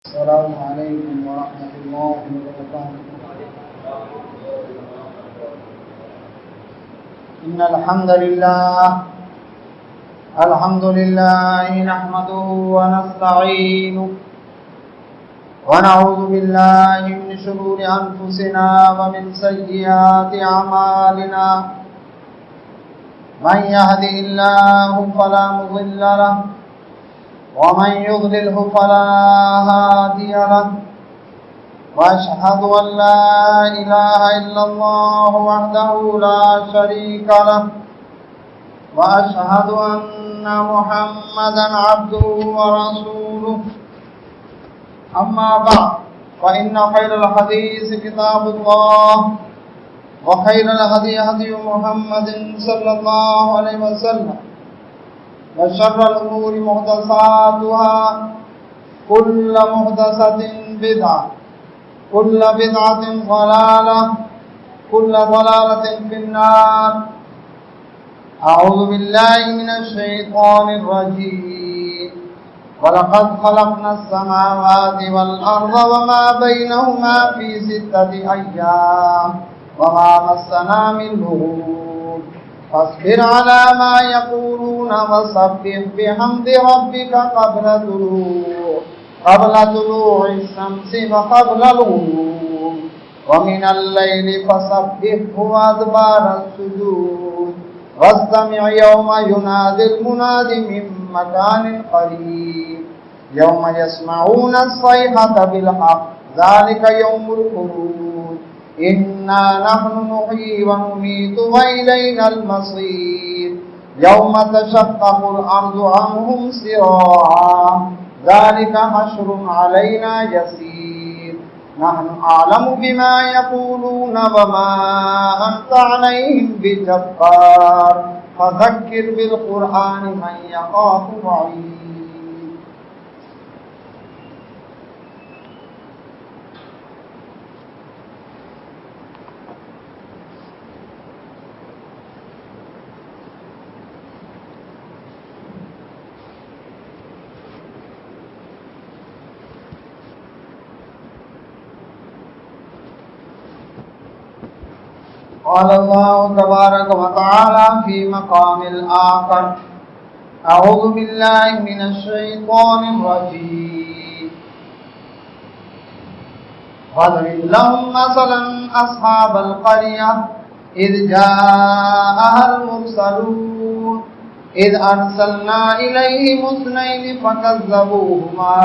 السلام علیکم ورحمۃ اللہ وبرکاتہ۔ ان الحمد للہ نحمده ونستعینه ونعوذ باللہ من شرور انفسنا ومن سیئات اعمالنا من يهده الله فلا مضل له ومن يضلله فلا هادي له وأشهد أن لا إله إلا الله وحده لا شريك له وأشهد أن محمدا عبده ورسوله أما بعد فإن خير الحديث كتاب الله وخير الهدي هدي محمد صلى الله عليه وسلم وشر الأمور محدثاتها كل محدثة بدعة كل بدعة ضلالة كل ضلالة في النار أعوذ بالله من الشيطان الرجيم ولقد خلقنا السماوات والأرض وما بينهما في 6 أيام وما مسنا من لغوب فاصبر على ما يقولون وسبح بحمد ربك قبل طلوع الشمس وقبل الغروب ومن الليل فسبحه وأدبار السجود واستمع يوم ينادي المناد من مكان قريب يوم يسمعون الصيحة بالحق ذلك يوم الخروج إنا نحن نحيي ونميت وإلينا المصير يوم تشقق الأرض عنهم سراعا ذلك حشر علينا يسير نحن أعلم بما يقولون وما أنت عليهم بجبار فذكر بالقرآن من يخاف وعيد۔ قال الله تبارك وتعالى في مقام آخر أعوذ بالله من الشيطان الرجيم واضرب لهم مثلا أصحاب القرية إذ جاءها المرسلون إذ أرسلنا إليهم 2 فكذبوهما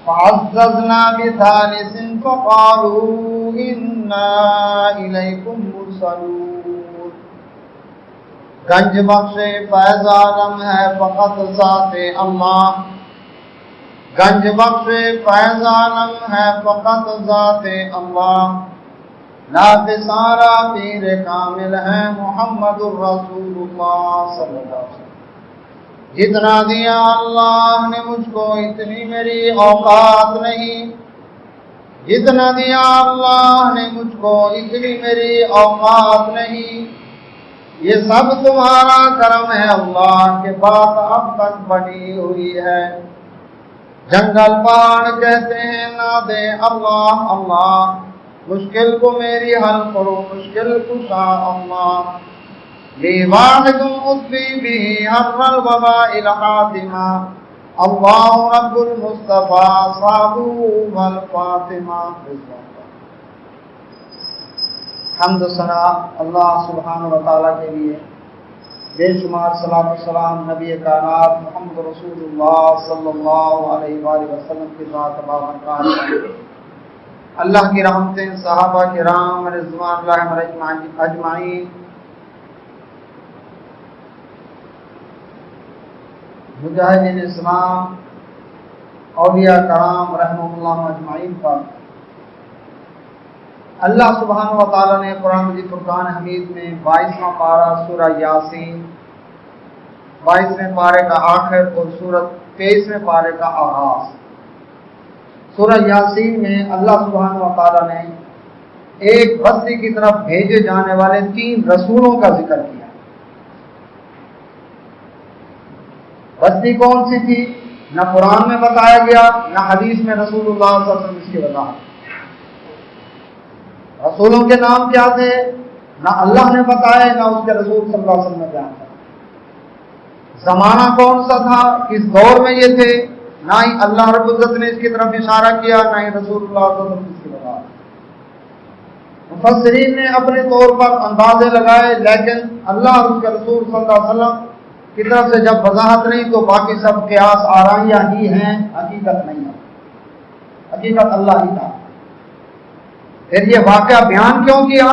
فعززنا بثالث فقالوا إنا إليكم مرسلون۔ گنج بخش فیض عالم ہے فقط ذات اللہ، گنج بخش فیض عالم ہے فقط ذات اللہ، لاف سارا پیر کامل ہے محمد الرسول اللہ صلی اللہ علیہ وسلم۔ جتنا دیا اللہ نے مجھ کو اتنی میری اوقات نہیں، جتنا دیا اللہ نے مجھ کو اتنی میری اوقات نہیں، یہ سب تمہارا کرم ہے اللہ کے بات اب تک بنی ہوئی ہے۔ جنگل پہاڑ کہتے ہیں نادے اللہ اللہ، مشکل کو میری حل کرو مشکل کشا اللہ، لی واحد اطفی بھی حر الوباء الحاتمہ، اللہ رب المصطفیٰ صابو والفاطمہ۔ حمد و ثنا اللہ سبحانہ و تعالیٰ کے لیے، بے شمار صلاۃ و سلام نبی کائنات محمد رسول اللہ صلی اللہ علیہ وآلہ وسلم کی ذات بابرکات، اللہ کی رحمتیں صحابہ کرام رضوان اللہ علیہم اجمعین، مجاہدین اسلام، اولیاء کرام رحمۃ اللہ اجمعین پر۔ اللہ سبحانہ و تعالیٰ نے قرآن مجید فرقان حمید میں 22واں پارہ سورہ یاسین، 22ویں پارے کا آخر اور سورۃ 23ویں پارے کا آغاز۔ سورہ یاسین میں اللہ سبحانہ و تعالیٰ نے ایک بستی کی طرف بھیجے جانے والے 3 رسولوں کا ذکر کیا۔ بستی کون سی تھی؟ نہ قرآن میں بتایا گیا، نہ حدیث میں رسول اللہ صلی اللہ علیہ وسلم اس کی وضاحت۔ رسولوں کے نام کیا تھے؟ نہ اللہ نے بتایا، نہ اس کے رسول صلی اللہ علیہ وسلم نے بیان کیا۔ زمانہ کون سا تھا، کس دور میں یہ تھے، نہ ہی اللہ رب العزت نے اس کی طرف اشارہ کیا، نہ ہی رسول اللہ صلی اللہ علیہ وسلم اس کی وضاحت۔ مفسرین نے اپنے طور پر اندازے لگائے، لیکن اللہ اور اس کے رسول صلی اللہ علیہ وسلم کی طرف سے جب وضاحت نہیں تو باقی سب قیاس آرائیاں ہی ہیں، حقیقت نہیں ہے، حقیقت اللہ ہی تھا۔ پھر یہ واقعہ بیان کیوں کیا؟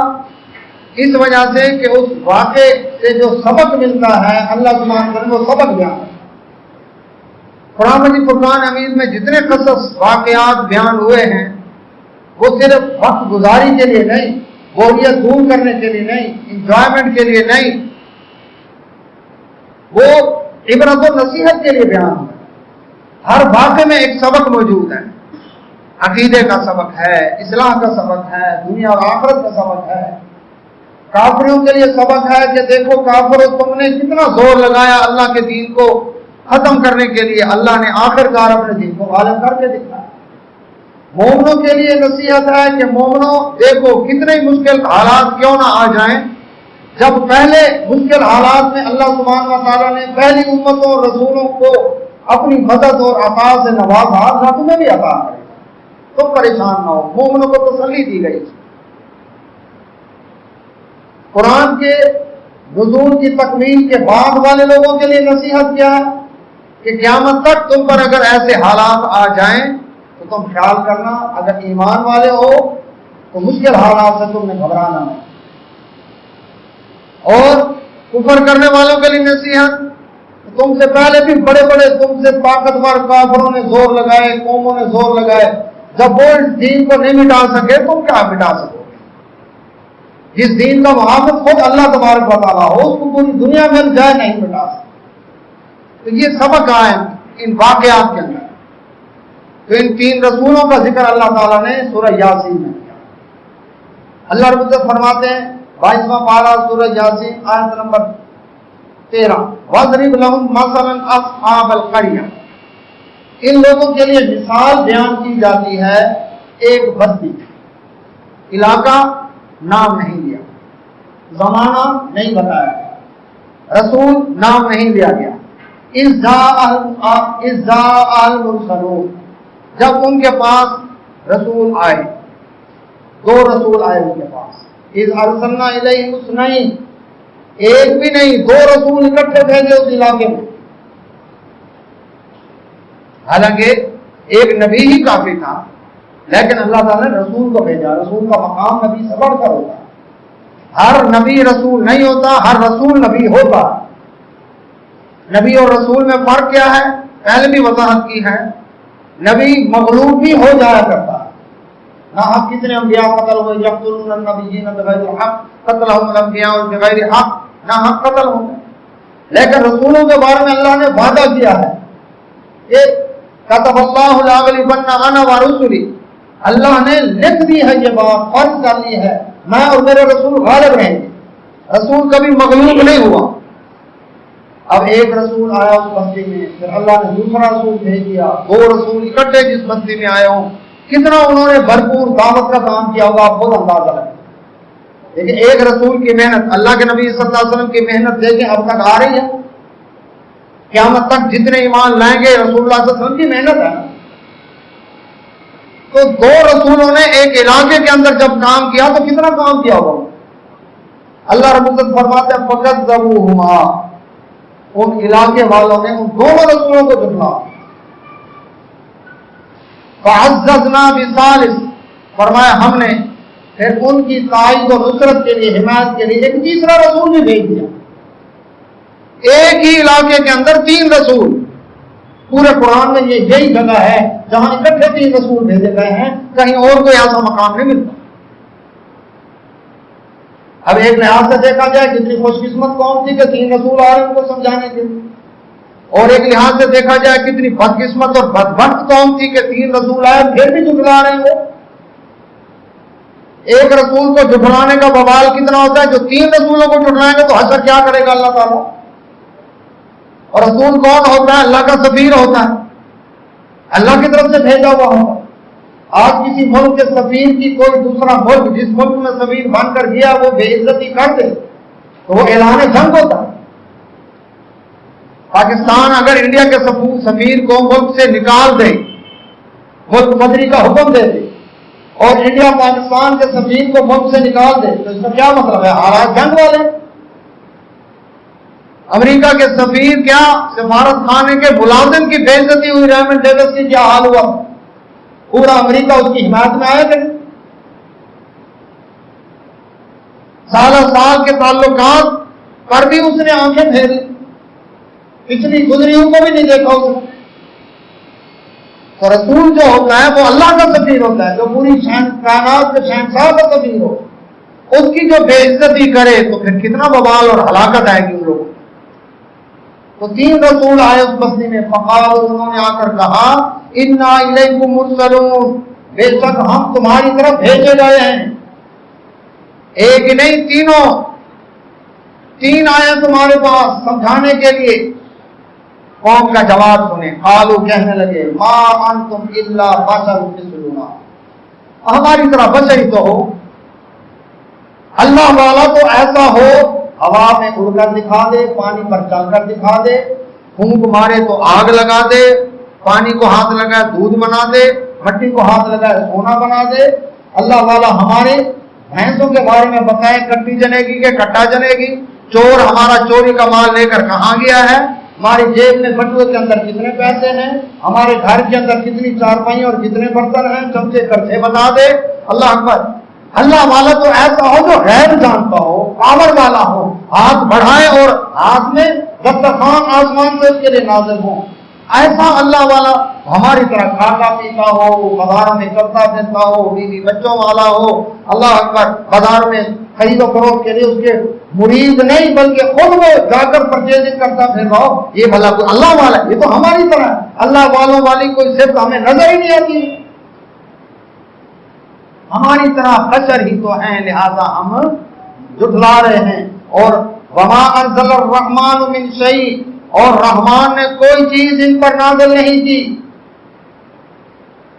اس وجہ سے کہ اس واقعے سے جو سبق ملتا ہے اللہ سبحانہ وتعالی وہ سبق بیان ہے۔ قرآن مجید فرقان حمید میں جتنے قصص واقعات بیان ہوئے ہیں وہ صرف وقت گزاری کے لیے نہیں، بوریت دور کرنے کے لیے نہیں، انجوائمنٹ کے لیے نہیں، وہ عبرت و نصیحت کے لیے بیان ہے۔ ہر واقعے میں ایک سبق موجود ہے، عقیدے کا سبق ہے، اصلاح کا سبق ہے، دنیا اور آخرت کا سبق ہے۔ کافروں کے لیے سبق ہے کہ دیکھو کافروں، تم نے کتنا زور لگایا اللہ کے دین کو ختم کرنے کے لیے، اللہ نے آخر کار اپنے دین کو غالب کر کے دکھایا۔ مومنوں کے لیے نصیحت ہے کہ مومنوں دیکھو کتنے مشکل حالات کیوں نہ آ جائیں، جب پہلے مشکل حالات میں اللہ سبحانہ و تعالیٰ نے پہلی امتوں اور رسولوں کو اپنی مدد اور عطا سے نوازا، اللہ تمہیں بھی عطا کرے گا، تم پریشان نہ ہو۔ مومنوں کو تسلی دی گئی۔ قرآن کے نزول کی تکمیل کے بعد والے لوگوں کے لیے نصیحت کیا ہے کہ قیامت تک تم پر اگر ایسے حالات آ جائیں تو تم خیال کرنا، اگر ایمان والے ہو تو مشکل حالات سے تم نے گھبرانا نہیں۔ اور کفر کرنے والوں کے لیے نصیحت، تم سے پہلے بھی بڑے بڑے تم سے طاقتور کافروں نے زور لگائے، قوموں نے زور لگائے، جب وہ اس دین کو نہیں مٹا سکے تم کیا مٹا سکو گے؟ جس دین کا محافظ خود اللہ تبارک و تعالیٰ ہو، اس کو پوری دنیا مل جائے نہیں مٹا سکتے۔ تو یہ سبق آئے ان واقعات کے اندر۔ تو ان تین رسولوں کا ذکر اللہ تعالیٰ نے سورہ یاسین میں کیا۔ اللہ رب العزت فرماتے ہیں 22واں پارہ سورہ یاسین آیت نمبر 13، وَاضْرِبْ لَهُمْ مَثَلًا أَصْحَابَ الْقَرْيَةِ۔ ان لوگوں کے لیے مثال بیان کی جاتی ہے ایک بستی، علاقہ نام نہیں لیا، زمانہ نہیں بتایا گیا، رسول نام نہیں لیا گیا۔ اِذْ جَاءَ الْمُرْسَلُونَ، جب ان کے پاس رسول آئے، دو رسول آئے ان کے پاس۔ اِذْ أَرْسَلْنَا إِلَيْهِمُ اثْنَيْنِ، ایک بھی نہیں، دو رسول اکٹھے بھیجے اس علاقے میں۔ حالانکہ ایک نبی ہی کافی تھا، لیکن اللہ تعالیٰ نے رسول کو بھیجا۔ رسول کا مقام نبی سے بڑھ کر ہوتا ہے۔ ہر نبی رسول نہیں ہوتا، ہر رسول نبی ہوتا ہے۔ نبی اور رسول میں فرق کیا ہے؟ پہلے بھی وضاحت کی ہے، نبی مغلوب بھی ہو جایا کرتا ہے۔ نہ حق کتنے انبیاء قتل ہوئے، یقتلون النبیین بغیر حق، قتلهم الانبیاء بغیر حق، نہ حق قتل ہوں گے۔ لیکن رسولوں کے بارے میں اللہ نے وعدہ کیا ہے کہ کتب اللہ لاغلبن انا ورسلی، اللہ نے لکھ دی ہے، یہ بات فرض کر لی ہے، میں اور میرے رسول غالب رہیں گے۔ رسول کبھی مغلوب نہیں ہوا۔ اب ایک رسول آیا اس بستی میں، پھر اللہ نے دوسرا رسول بھیج دیا، دو رسول اکٹھے جس بستی میں آئے ہوں، کتنا انہوں نے بھرپور دعوت کا کام کیا ہوگا، آپ خود اندازہ لگائیں۔ لیکن ایک رسول کی محنت، اللہ کے نبی صلی اللہ علیہ وسلم کی محنت دیکھیں اب تک آ رہی ہے۔ قیامت تک جتنے ایمان لائیں گے رسول اللہ صلی اللہ علیہ وسلم کی محنت ہے۔ تو دو رسولوں نے ایک علاقے کے اندر جب کام کیا تو کتنا کام کیا ہوگا۔ اللہ رب العزت فرماتے ہیں فَكَذَّبُوهُمَا، ان علاقے والوں نے ان دونوں رسولوں کو جھٹلا۔ فَعَزَّزْنَا بِثَالِثٍ، فرمایا ہم نے پھر ان کی تائید و نصرت کے لیے، حمایت کے لیے ایک تیسرا رسول بھی بھیج دیا۔ ایک ہی علاقے کے اندر تین رسول، پورے قرآن میں یہی جگہ ہے جہاں اکٹھے تین رسول بھیجے گئے ہیں، کہیں اور کوئی ایسا مقام نہیں ملتا۔ اب ایک لحاظ سے دیکھا جائے کتنی خوش قسمت قوم تھی کہ تین رسول آ رہے ہیں ان کو سمجھانے کے لیے، اور ایک لحاظ سے دیکھا جائے کتنی بدقسمت اور بدبخت قوم تھی کہ تین رسول آئے پھر بھی جھٹلا رہے ہیں وہ۔ ایک رسول کو جھٹلانے کا بوال کتنا ہوتا ہے، جو تین رسولوں کو جھٹلائیں گے تو حشر کیا کرے گا اللہ تعالیٰ۔ اور رسول کون ہوتا ہے؟ اللہ کا سفیر ہوتا ہے۔ اللہ کی طرف سے بھیجا ہوا ہوگا۔ آج کسی ملک کے سفیر کی کوئی دوسرا ملک جس ملک میں سفیر بن کر گیا وہ بے عزتی کر دے تو وہ اعلان جنگ ہوتا ہے۔ پاکستان اگر انڈیا کے سفیر کو ملک سے نکال دے، ملک بدری کا حکم دے دے، اور انڈیا پاکستان کے سفیر کو ملک سے نکال دے تو اس کا کیا مطلب ہے؟ حالات جنگ والے۔ امریکہ کے سفیر کیا سفارت خانے کے ملازم کی بے عزتی ہوئی، ریمنڈ ڈیوس کی کیا حال ہوا؟ پورا امریکہ اس کی حمایت میں آیا کہ سالہ سال کے تعلقات پر بھی اس نے آنکھیں پھیری، پچھلی گزریوں کو بھی نہیں دیکھا اس نے۔ تو رسول جو ہوتا ہے وہ اللہ کا سفیر ہوتا ہے، جو پوری کائنات کے شہنشاہ کا سفیر ہو، اس کی جو بے عزتی کرے تو پھر کتنا بوال اور ہلاکت آئے گی ان لوگوں کو۔ تو 3 رسول آئے اس بستی میں، فقالوا، انہوں نے آ کر کہا انا الیکم مرسلون، بے شک ہم تمہاری طرف بھیجے گئے ہیں۔ ایک ہی نہیں، 3 آئے تمہارے پاس سمجھانے کے لیے۔ قوم کا جواب سنیں، قالوا، کہنے لگے ما انتم الا بشر مثلنا، ہماری طرح بشر ہی تو ہو۔ اللہ والا تو ایسا ہو ہوا میں اڑ کر دکھا دے، پانی پر چل کر دکھا دے، پھونک مارے تو آگ لگا دے، پانی کو ہاتھ لگائے دودھ بنا دے، مٹی کو ہاتھ لگائے سونا بنا دے۔ اللہ والا ہمارے بھینسوں کے بارے میں بتائے کٹی جنے گی کہ کٹا جنے گی، چور ہمارا چوری کا مال لے کر کہاں گیا ہے، ہماری جیب میں بٹوے کے اندر کتنے پیسے ہیں، ہمارے گھر کے اندر کتنی چارپائیں اور کتنے برتن ہیں، چمچے کرچے بتا دے۔ اللہ اکبر۔ اللہ والا تو ایسا ہو جو غیب جانتا ہو، پاور والا ہو، ہاتھ بڑھائے اور ہاتھ میں دسترخوان آسمان سے اس کے لیے نازل ہو۔ ایسا اللہ والا ہماری طرح کھاتا پیتا ہو، بازاروں میں چلتا پھرتا ہو، بیوی بچوں والا ہو۔ اللہ اکبر۔ بازار میں خرید و فروخت کے لیے اس کے مرید نہیں بلکہ خود وہ جا کر پرچیزنگ کرتا پھر رہا ہو، یہ بھلا کوئی اللہ والا ہے؟ یہ تو ہماری طرح ہے۔ اللہ والوں والی کوئی صرف ہمیں نظر ہی نہیں آتی، ہماری طرح بشر ہی تو ہیں، لہذا ہم جھٹلا رہے ہیں۔ اور وما انزل الرحمن من شیء، اور رحمان نے کوئی چیز ان پر نازل نہیں کی۔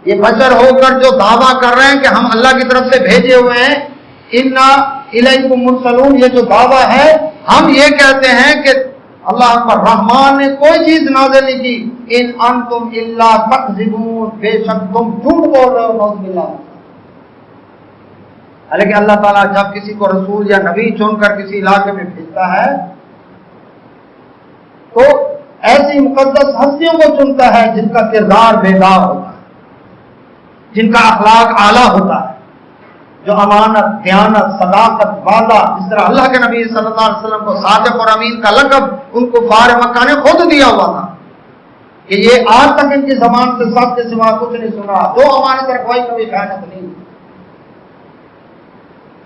یہ بشر ہو کر جو دعویٰ کر رہے ہیں کہ ہم اللہ کی طرف سے بھیجے ہوئے ہیں، انا الیکم مرسلون، یہ جو دعویٰ ہے ہم یہ کہتے ہیں کہ اللہ پر رحمان نے کوئی چیز نازل نہیں کی۔ ان انتم الا تکذبون، بے شک تم جھوٹ بول رہے ہو، نعوذ باللہ۔ حالانکہ اللہ تعالیٰ جب کسی کو رسول یا نبی چن کر کسی علاقے میں بھیجتا ہے تو ایسی مقدس ہستیوں کو چنتا ہے جن کا کردار بیدار ہوتا ہے، جن کا اخلاق اعلیٰ ہوتا ہے، جو امانت، دیانت، صداقت، وعدہ، جس طرح اللہ کے نبی صلی اللہ علیہ وسلم کو صادق اور امین کا لقب ان کفار مکہ نے خود دیا ہوا تھا کہ یہ آج تک ان کی زبان سے سچ کے سوا کچھ نہیں سنا، جو امانت رکھوائی کبھی خیانت نہیں۔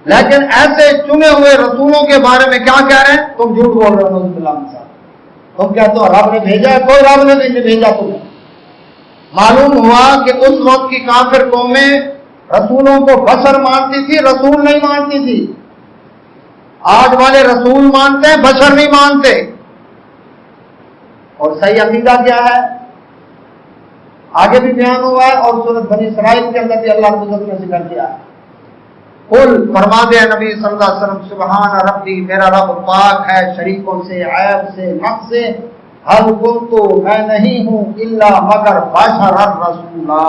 لیکن ایسے چنے ہوئے رسولوں کے بارے میں کیا کہہ رہے ہیں؟ تم جھوٹ بول رہے ہو، نعوذ باللہ من ذالک۔ تم کہتے ہو رب نے بھیجا ہے، کوئی رب نے نہیں بھیجا تمہیں۔ معلوم ہوا کہ اس وقت کی کافر قومیں رسولوں کو بشر مانتی تھی، رسول نہیں مانتی تھی۔ آج والے رسول مانتے ہیں، بشر نہیں مانتے۔ اور صحیح عقیدہ کیا ہے آگے بھی بیان ہوا ہے، اور سورۃ بنی اسرائیل کے اندر بھی اللہ نے ذکر کیا ہے۔ قل، فرما دے نبی صلی اللہ علیہ وسلم، سبحان ربی، میرا رب پاک ہے شریکوں سے، عیب سے، نقص سے۔ حل کنت، میں نہیں ہوں، الا مگر بشر رسولا،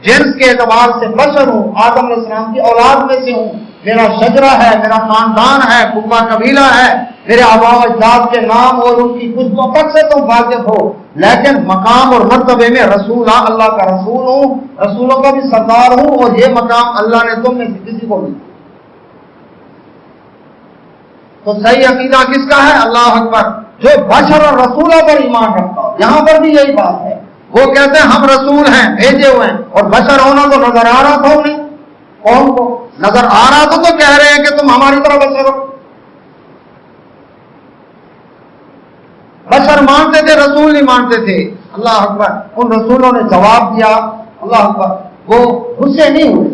جنس کے اعتبار سے بشر ہوں، آدم علیہ السلام کی اولاد میں سے ہوں، میرا شجرہ ہے، میرا خاندان ہے، پھپھا قبیلہ ہے، میرے آباء و اجداد کے نام اور ان کی کتبوں تک سے تم واقف ہو، لیکن مقام اور مرتبے میں رسول، اللہ کا رسول ہوں، رسولوں کا بھی سردار ہوں، اور یہ مقام اللہ نے تم میں سے کسی کو نہیں۔ تو صحیح عقیدہ کس کا ہے؟ اللہ اکبر، جو بشر اور رسولوں پر ایمان رکھتا ہو۔ یہاں پر بھی یہی بات ہے، وہ کہتے ہیں ہم رسول ہیں، بھیجے ہوئے ہیں، اور بشر ہونا تو نظر آ رہا تھا انہیں، قوم کو نظر آ رہا تھا، تو کہہ رہے ہیں کہ تم ہماری طرح بشر ہو۔ بشر مانتے تھے، رسول نہیں مانتے تھے۔ اللہ اکبر، ان رسولوں نے جواب دیا، اللہ اکبر، وہ غصے نہیں ہوئے،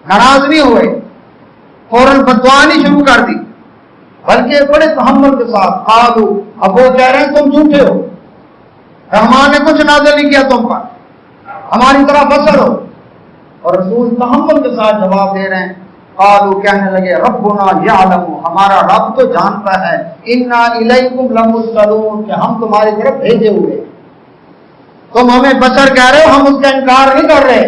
ناراض نہیں ہوئے، فوراً بددعا نہیں شروع کر دی، بلکہ بڑے تحمل کے ساتھ قالو، اب وہ کہہ رہے ہیں تم جھوٹے ہو، رحمان نے کچھ نازل نہیں کیا تم پر، ہماری طرح بشر ہو۔ اور رسول تحمل کے ساتھ جواب دے رہے ہیں، قالوا کہنے لگے ربنا یعلم، ہمارا رب تو جانتا ہے، انا الیکم لمرسلون، کہ ہم تمہاری طرف بھیجے ہوئے ہیں۔ تم ہمیں بشر کہہ رہے ہو، ہم اس کا انکار نہیں کر رہے،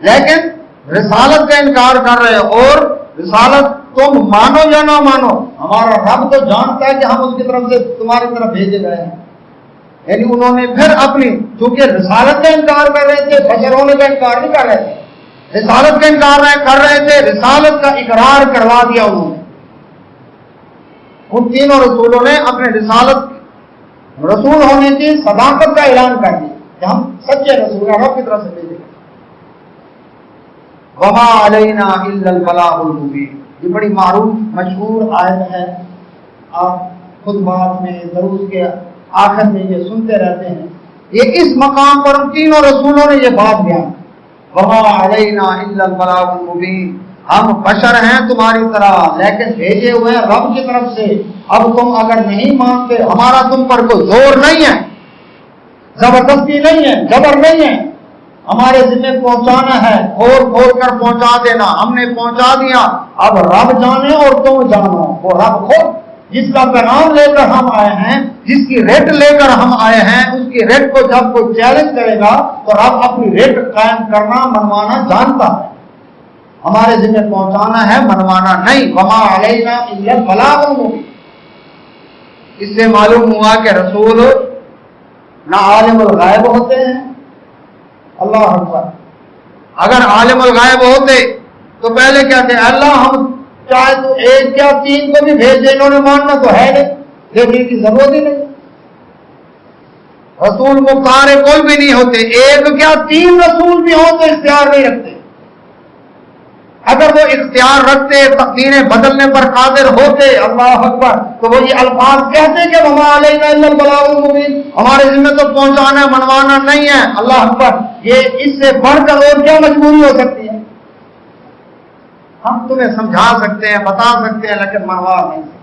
لیکن رسالت کا انکار کر رہے ہو، اور رسالت تم مانو یا نہ مانو، ہمارا رب تو جانتا ہے کہ ہم اس کی طرف سے تمہاری طرف بھیجے گئے ہیں۔ یعنی انہوں نے پھر اپنی، چونکہ رسالت کا انکار کر رہے تھے، بشر ہونے کا انکار نہیں کر رہے تھے، رسالت کا انکار کر رہے تھے، رسالت کا اقرار کروا دیا انہوں نے۔ ان تینوں رسولوں نے اپنے رسالت، رسول ہونے کی صداقت کا اعلان کر دیا کہ ہم سچے رسول ہیں، رب کی طرف سے بھیجے گئے۔ وما علینا الا البلاغ المبین، یہ بڑی معروف مشہور آیت ہے، آپ خطبات میں، دروس کے آخر میں یہ سنتے رہتے ہیں۔ یہ اس مقام پر ان تینوں رسولوں نے یہ بات بیان، وما علینا الا البلاغ المبین، ہم بشر ہیں تمہاری طرح لیکن بھیجے ہوئے ہیں رب کی طرف سے، اب تم اگر نہیں مانتے، ہمارا تم پر کوئی زور نہیں ہے، زبردستی نہیں ہے، جبر نہیں ہے، ہمارے ذمہ پہنچانا ہے، کھول کھول کر پہنچا دینا، ہم نے پہنچا دیا، اب رب جانے اور تم جانو، وہ رب خود جس کا پیغام لے کر ہم آئے ہیں، جس کی ریٹ لے کر ہم آئے ہیں، اس کی ریٹ کو جب کوئی چیلنج کرے گا تو رب اپنی ریٹ قائم کرنا، منوانا جانتا ہے، ہمارے ذمہ پہنچانا ہے، منوانا نہیں۔ وما علینا الا البلاغ المبین، اس سے معلوم ہوا کہ رسول نہ عالم الغیب ہوتے ہیں، اللہ اکبر، اگر عالم الغیب ہوتے تو پہلے کہتے ہیں اللہ ہم چاہے تو ایک کیا تین کو بھی بھیج دیں، انہوں نے ماننا تو ہے نہیں، دیکھنے کی ضرورت ہی نہیں۔ رسول مختار کوئی بھی نہیں ہوتے، ایک کیا تین رسول بھی ہوں تو اختیار نہیں رکھتے، اگر وہ اختیار رکھتے، تقدیریں بدلنے پر قادر ہوتے، اللہ اکبر، تو وہ یہ الفاظ کہتے کہ وما علینا الا البلاغ المبین، ہمارے ذمہ تو پہنچانا منوانا نہیں ہے، اللہ اکبر۔ یہ اس سے بڑھ کر اور کیا مجبوری ہو سکتی ہے؟ ہم تمہیں سمجھا سکتے ہیں، بتا سکتے ہیں، لیکن منوا نہیں سکتے۔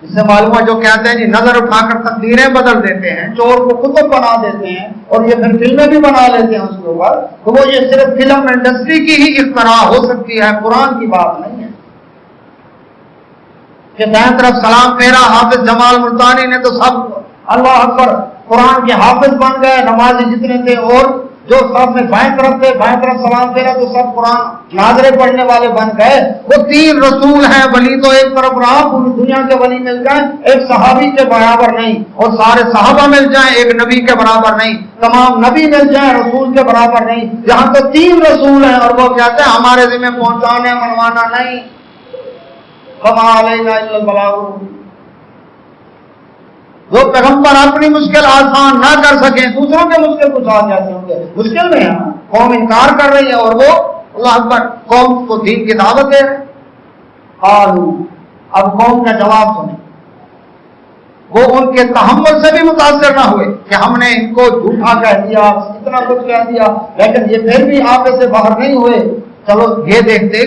اس سے معلوم ہے جو کہتے ہیں جی نظر اٹھا کر تقدیریں بدل دیتے ہیں، چور کو کتب بنا دیتے ہیں اور یہ پھر فلمیں بھی بنا لیتے ہیں اس کے اوپر، تو وہ یہ صرف فلم انڈسٹری کی ہی اختراع ہو سکتی ہے، قرآن کی بات نہیں ہے۔ کہ دائیں طرف سلام پھیرا حافظ جمال ملتانی نے تو سب اللہ اکبر قرآن کے حافظ بن گئے، نمازی جتنے تھے، اور جو سب میں بائیں طرف تھے، بائیں طرف سلام پھیرا تو سب قرآن ناظرے پڑھنے والے بن گئے۔ وہ تین رسول ہیں، ولی تو ایک طرف رہا، پوری دنیا کے ولی مل جائیں ایک صحابی کے برابر نہیں، اور سارے صحابہ مل جائیں ایک نبی کے برابر نہیں، تمام نبی مل جائیں رسول کے برابر نہیں، جہاں تو تین رسول ہیں اور وہ کہتے ہیں ہمارے ذمہ پہنچانے منوانا نہیں۔ وما علینا الا البلاغ المبین، جو پیغمبر اپنی مشکل آسان نہ کر سکیں، دوسروں کے مشکل کچھ آ جاتے ہوں گے، مشکل میں ہے، قوم انکار کر رہی ہے اور وہ اللہ اکبر قوم کو دین کی دعوت دے رہے۔ قالوا، اب قوم کا جواب سنیں، وہ ان کے تحمل سے بھی متاثر نہ ہوئے کہ ہم نے ان کو جھوٹا کہہ دیا، اتنا کچھ کہہ دیا، لیکن یہ پھر بھی آپے سے باہر نہیں ہوئے، چلو یہ دیکھتے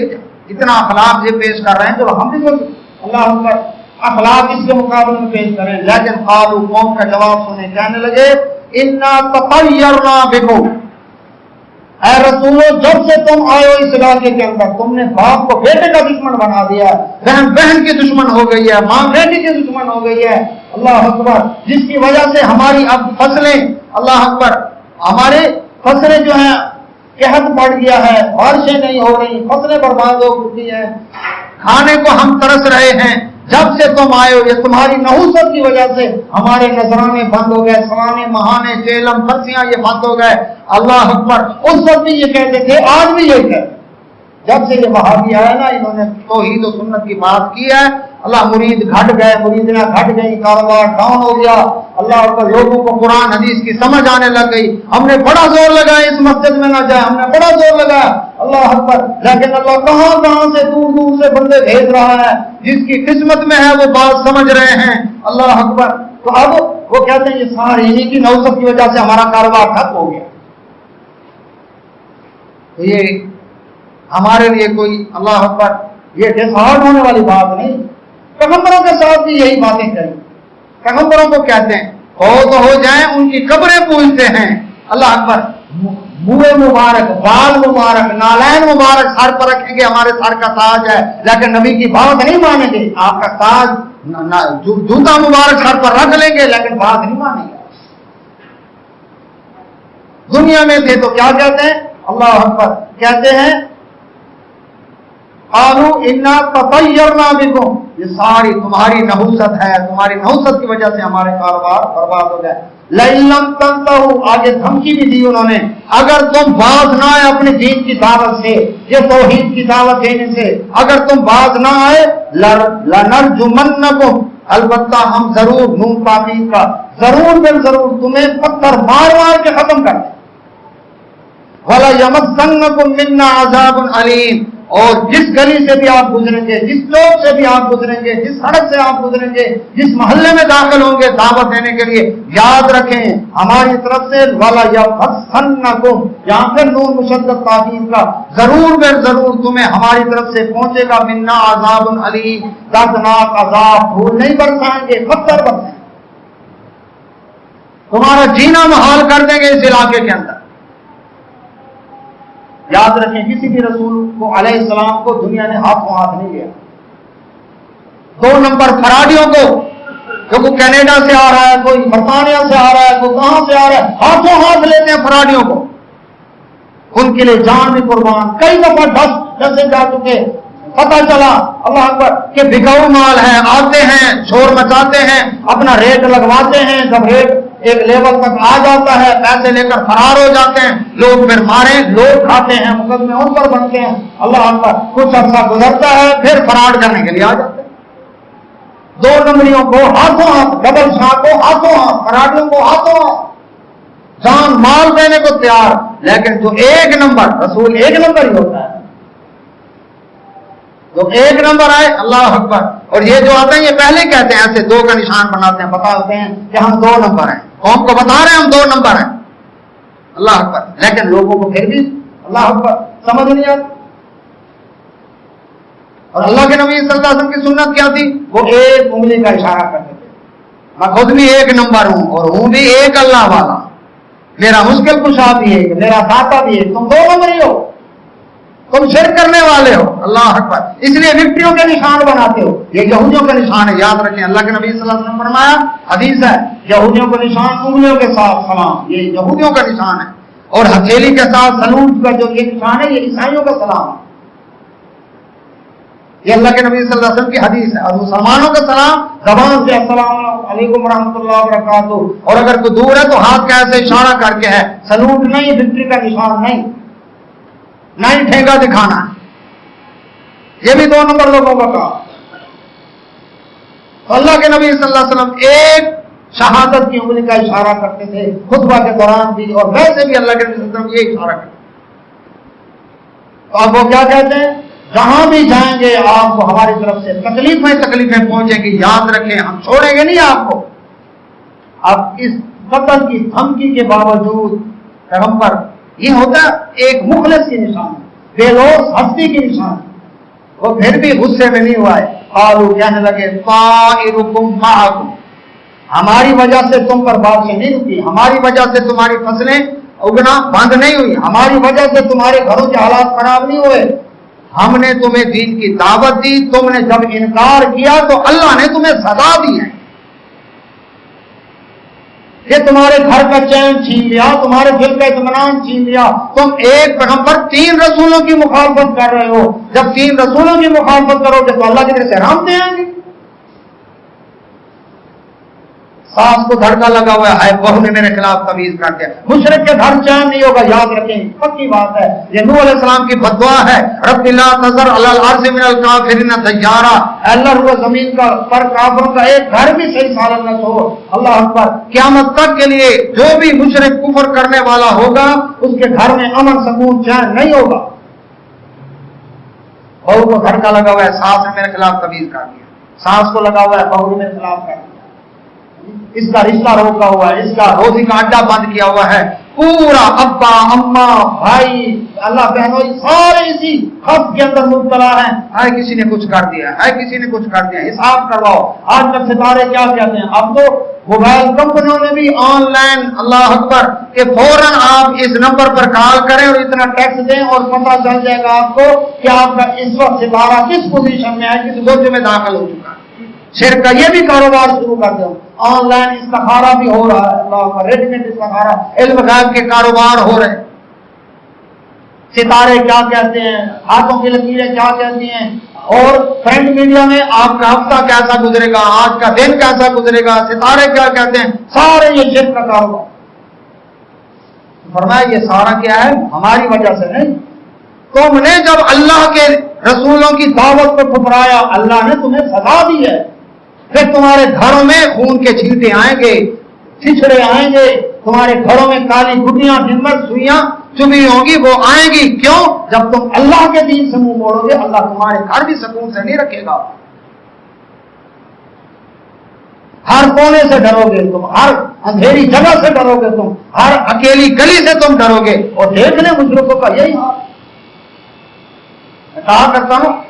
اتنا اخلاق یہ پیش کر رہے ہیں، چلو ہم بھی کچھ اللہ اکبر اخلاق اس کے مقابلے میں پیش کریں۔ لیکن قالوا، قوم کا جواب سنیں، کہنے لگے انا تطیرنا بکم، اے رسولو جب سے تم آئے ہو اس علاقے کے اندر، تم نے باپ کو بیٹے کا دشمن بنا دیا ہے، بہن بہن کی دشمن ہو گئی ہے، ماں بیٹی کی دشمن ہو گئی ہے، اللہ اکبر، جس کی وجہ سے ہماری اب فصلیں، اللہ اکبر، ہمارے فصلیں جو ہیں قحط بڑھ گیا ہے، بارشیں نہیں ہو رہی، فصلیں برباد ہو چکی ہیں، کھانے کو ہم ترس رہے ہیں، جب سے تم آئے ہو یہ تمہاری نحوست کی وجہ سے ہمارے نذرانے بند ہو گئے، سوانے مہانے چیلم پرسیاں یہ بند ہو گئے، اللہ اکبر۔ اس وقت بھی یہ کہتے تھے، آج بھی یہ کہتے، جب سے یہ وہابی آیا نا، انہوں نے توحید و سنت کی بات کی ہے، اللہ مرید گھٹ گئے، مریدیاں گھٹ گئی، کاروبار ڈاؤن ہو گیا، اللہ اکبر، لوگوں کو قرآن حدیث کی سمجھ آنے لگ گئی، ہم نے بڑا زور لگایا اس مسجد میں نہ جائے، ہم نے بڑا زور لگایا، اللہ اکبر، لیکن اللہ کہاں کہاں سے دور دور سے بندے بھیج رہا ہے، جس کی قسمت میں ہے وہ بات سمجھ رہے ہیں، اللہ اکبر۔ تو اب وہ کہتے ہیں یہ سارے انہی کی نوسط کی وجہ سے ہمارا کاروبار ٹھپ ہو گیا۔ تو یہ ہمارے لیے کوئی اللہ اکبر یہ ڈسہارڈ ہونے والی بات نہیں، پیغمبروں کے ساتھ بھی یہی باتیں کریں، پیغمبروں کو کہتے ہیں فوت ہو جائیں ان کی قبریں پوجتے ہیں. اللہ اکبر. منہ مبارک، بال مبارک، نالین مبارک سر پر رکھیں گے، ہمارے سر کا تاج ہے، لیکن نبی کی بات نہیں مانیں گے. آپ کا تاج جوتا مبارک سر پر رکھ لیں گے لیکن بات نہیں مانیں گے. دنیا میں تھے تو کیا کہتے ہیں؟ اللہ اکبر. کہتے ہیں قالوا انا تطیرنا بکم، یہ ساری تمہاری نحوست ہے، تمہاری نحوست کی وجہ سے ہمارے کاروبار برباد ہو گئے. لئن لم تنتہوا، آگے دھمکی بھی دی انہوں نے، اگر تم باز نہ آئے اپنے دین کی دعوت سے، یہ توحید کی دعوت دینے سے اگر تم باز نہ آئے، لنرجمنکم، البتہ ہم ضرور، نون تاکید کا، ضرور بل ضرور تمہیں پتھر مار مار کے ختم کر دیں. وَلَيَمَسَّنَّكُم مِّنَّا عَذَابٌ عَلِيمٌ، اور جس گلی سے بھی آپ گزریں گے، جس چوک سے بھی آپ گزریں گے، جس سڑک سے آپ گزریں گے، جس محلے میں داخل ہوں گے دعوت دینے کے لیے، یاد رکھیں ہماری طرف سے وَلَيَمَسَّنَّكُم، یہاں پہ نون مشدد تاکید کا، ضرور بے ضرور تمہیں ہماری طرف سے پہنچے گا منا عذاب علیم، دردناک عذاب. پھول نہیں برسائیں گے، پتھر برسائیں گے، تمہارا جینا محال کر دیں گے اس علاقے کے اندر. یاد رکھیں کسی بھی رسول کو علیہ السلام کو دنیا نے ہاتھوں ہاتھ نہیں لیا. 2 نمبر فراڈیوں کو، جو کوئی کینیڈا سے آ رہا ہے، کوئی برطانیہ سے آ رہا ہے، کوئی کہاں سے آ رہا ہے، ہاتھوں ہاتھ لیتے ہیں فراڈیوں کو. ان کے لیے جان بھی قربان. کئی دفعہ ڈسے جا چکے، پتہ چلا اللہ اکبر کہ بکاؤ مال ہے، آتے ہیں شور مچاتے ہیں، اپنا ریٹ لگواتے ہیں، جب ریٹ ایک لیول تک آ جاتا ہے پیسے لے کر فرار ہو جاتے ہیں. لوگ پھر مارے، لوگ کھاتے ہیں، مقدمے ان پر بنتے ہیں. اللہ اکبر. کچھ عرصہ گزرتا ہے پھر فراڈ کرنے کے لیے آ جاتے ہیں. 2 نمبریوں کو ہاتھوں ہاتھ، ڈبل شاہ کو ہاتھوں ہاتھ، فراڈیوں کو ہاتھوں ہاتھ، جان مال دینے کو تیار. لیکن جو 1 نمبر، رسول 1 نمبر ہی ہوتا ہے، جو 1 نمبر آئے، اللہ اکبر. اور یہ جو آتے ہیں یہ پہلے کہتے ہیں، ایسے 2 کا نشان بناتے ہیں، بتاتے ہیں کہ ہم 2 نمبر ہیں، قوم کو بتا رہے ہیں ہم 2 نمبر ہیں. اللہ اکبر. لیکن لوگوں کو پھر بھی اللہ اکبر سمجھ نہیں آتی. اور اللہ کے نبی صلی اللہ علیہ وسلم کی سنت کیا تھی؟ وہ 1 انگلی کا اشارہ کرتے تھے. میں خود بھی 1 نمبر ہوں اور ہوں بھی 1 اللہ والا. میرا مشکل کشا بھی ہے، میرا داتا بھی ہے. تم 2 نمبر ہی ہو، تم شرک کرنے والے ہو. اللہ اکبر. اس لیے وکٹریوں کے نشان بناتے ہو. یہ یہودیوں کا نشان ہے، یاد رکھیں. اللہ کے نبی صلی اللہ علیہ وسلم نے فرمایا، حدیث ہے، یہودیوں کا نشان انگلیوں کے ساتھ سلام، یہ یہودیوں کا نشان ہے. اور ہتھیلی کے ساتھ سلوٹ کا جو یہ نشان ہے، یہ عیسائیوں کا سلام ہے. یہ اللہ کے نبی صلی اللہ علیہ وسلم کی حدیث ہے. اور مسلمانوں کا سلام زبان سے السلام علیکم ورحمۃ اللہ وبرکاتہ، اور اگر کوئی دور ہے تو ہاتھ کا ایسے اشارہ کر کے ہے. سلوٹ نہیں، وکٹری کا نشان نہیں، نہ ہی ٹھیکا دکھانا ہے. یہ بھی 2 نمبر لوگوں کا کام. اللہ کے نبی صلی اللہ علیہ وسلم 1 شہادت کی انگلی کا اشارہ کرتے تھے خطبہ کے دوران بھی، اور ویسے بھی اللہ کے نبی صلی اللہ علیہ وسلم یہ اشارہ کرتے. تو اب وہ کیا کہتے ہیں؟ جہاں بھی جائیں گے آپ کو ہماری طرف سے تکلیفیں پہنچیں گی. یاد رکھیں ہم چھوڑیں گے نہیں آپ کو. اب اس قتل کی دھمکی کے باوجود پیغمبر، یہ ہوتا ایک مخلص کی نشان، بے لوث ہستی کی نشان. وہ پھر بھی غصے میں نہیں ہوا ہے. قالوا، کہنے لگے، طائرکم معکم، ہماری وجہ سے تم پر بارشیں نہیں رکی، ہماری وجہ سے تمہاری فصلیں اگنا بند نہیں ہوئی، ہماری وجہ سے تمہارے گھروں کے حالات خراب نہیں ہوئے. ہم نے تمہیں دین کی دعوت دی، تم نے جب انکار کیا تو اللہ نے تمہیں سزا دی ہے. یہ تمہارے گھر کا چین چھین لیا، تمہارے دل کا اطمینان چھین لیا. تم ایک پیغمبر 3 رسولوں کی مخالفت کر رہے ہو. جب 3 رسولوں کی مخالفت کرو گے تو اللہ کی طرف سے رحمتیں آئیں گی. ساس کو دھڑکا لگا ہوا ہے، بہو نے میرے خلاف تمیز کر دیا. مشرک کے گھر چین نہیں ہوگا. یاد رکھیں پکی بات ہے، یہ نوح علیہ السلام کی بدعا ہے. رب لا تذر علی الارض من الکافرین دیارا، اللہ روح زمین کا پر کافروں کا ایک گھر بھی صحیح سالم نہ چھوڑ. اللہ اکبر. قیامت تک کے لیے جو بھی مشرک کفر کرنے والا ہوگا اس کے گھر میں امن سکون چین نہیں ہوگا. بہو کو دھڑکا لگا ہوا ہے، ساس نے میرے خلاف تمیز کر دیا. ساس کو لگا ہوا ہے بہو نے میرے خلاف کر دیا. اس کا رشتہ روکا ہوا ہے، اس کا روزی کا اڈا بند کیا ہوا ہے. پورا ابا اما بھائی اللہ بہنوں سارے اسی خط کے اندر مبتلا ہیں. ہے کسی نے کچھ کر دیا, ہے کسی نے کچھ کر دیا, حساب کرواؤ. آج کل ستارے کیا کہتے ہیں, اب تو موبائل کمپنیوں نے بھی آن لائن, اللہ اکبر, کہ فوراً آپ اس نمبر پر کال کریں اور اتنا ٹیکس دیں اور پتہ چل جائے گا آپ کو کہ آپ کا اس وقت ستارہ کس پوزیشن میں ہے, کس گوجے میں داخل ہو چکا ہے. شرک کا یہ بھی کاروبار شروع کر دو. آن لائن استخارہ بھی ہو رہا ہے, اللہ کا ریڈی میڈ استخارہ, علم غیب کے کاروبار ہو رہے ہیں. ستارے کیا کہتے ہیں, ہاتھوں کی لکیریں کیا کہتی ہیں, اور پرنٹ میڈیا میں آپ کا ہفتہ کیسا گزرے گا, آج کا دن کیسا گزرے گا, ستارے کیا کہتے ہیں, سارے یہ شرک کا کاروبار. فرمایا یہ سارا کیا ہے, ہماری وجہ سے نہیں. تم نے جب اللہ کے رسولوں کی دعوت کو ٹھکرایا, اللہ نے تمہیں سزا دی ہے. پھر تمہارے گھروں میں خون کے چھینٹے آئیں گے, چھچڑے آئیں گے, تمہارے گھروں میں کالی گٹیاں جن پر سوئیاں چبھی ہوں گی وہ آئیں گی. کیوں؟ جب تم اللہ کے دین سے منہ موڑو گے, اللہ تمہارے گھر بھی سکون سے نہیں رکھے گا. ہر کونے سے ڈرو گے تم, ہر اندھیری جگہ سے ڈرو گے تم, ہر اکیلی گلی سے تم ڈرو گے. اور دیکھ لیں مشرکوں کا یہی حال. میں کہا کرتا ہوں,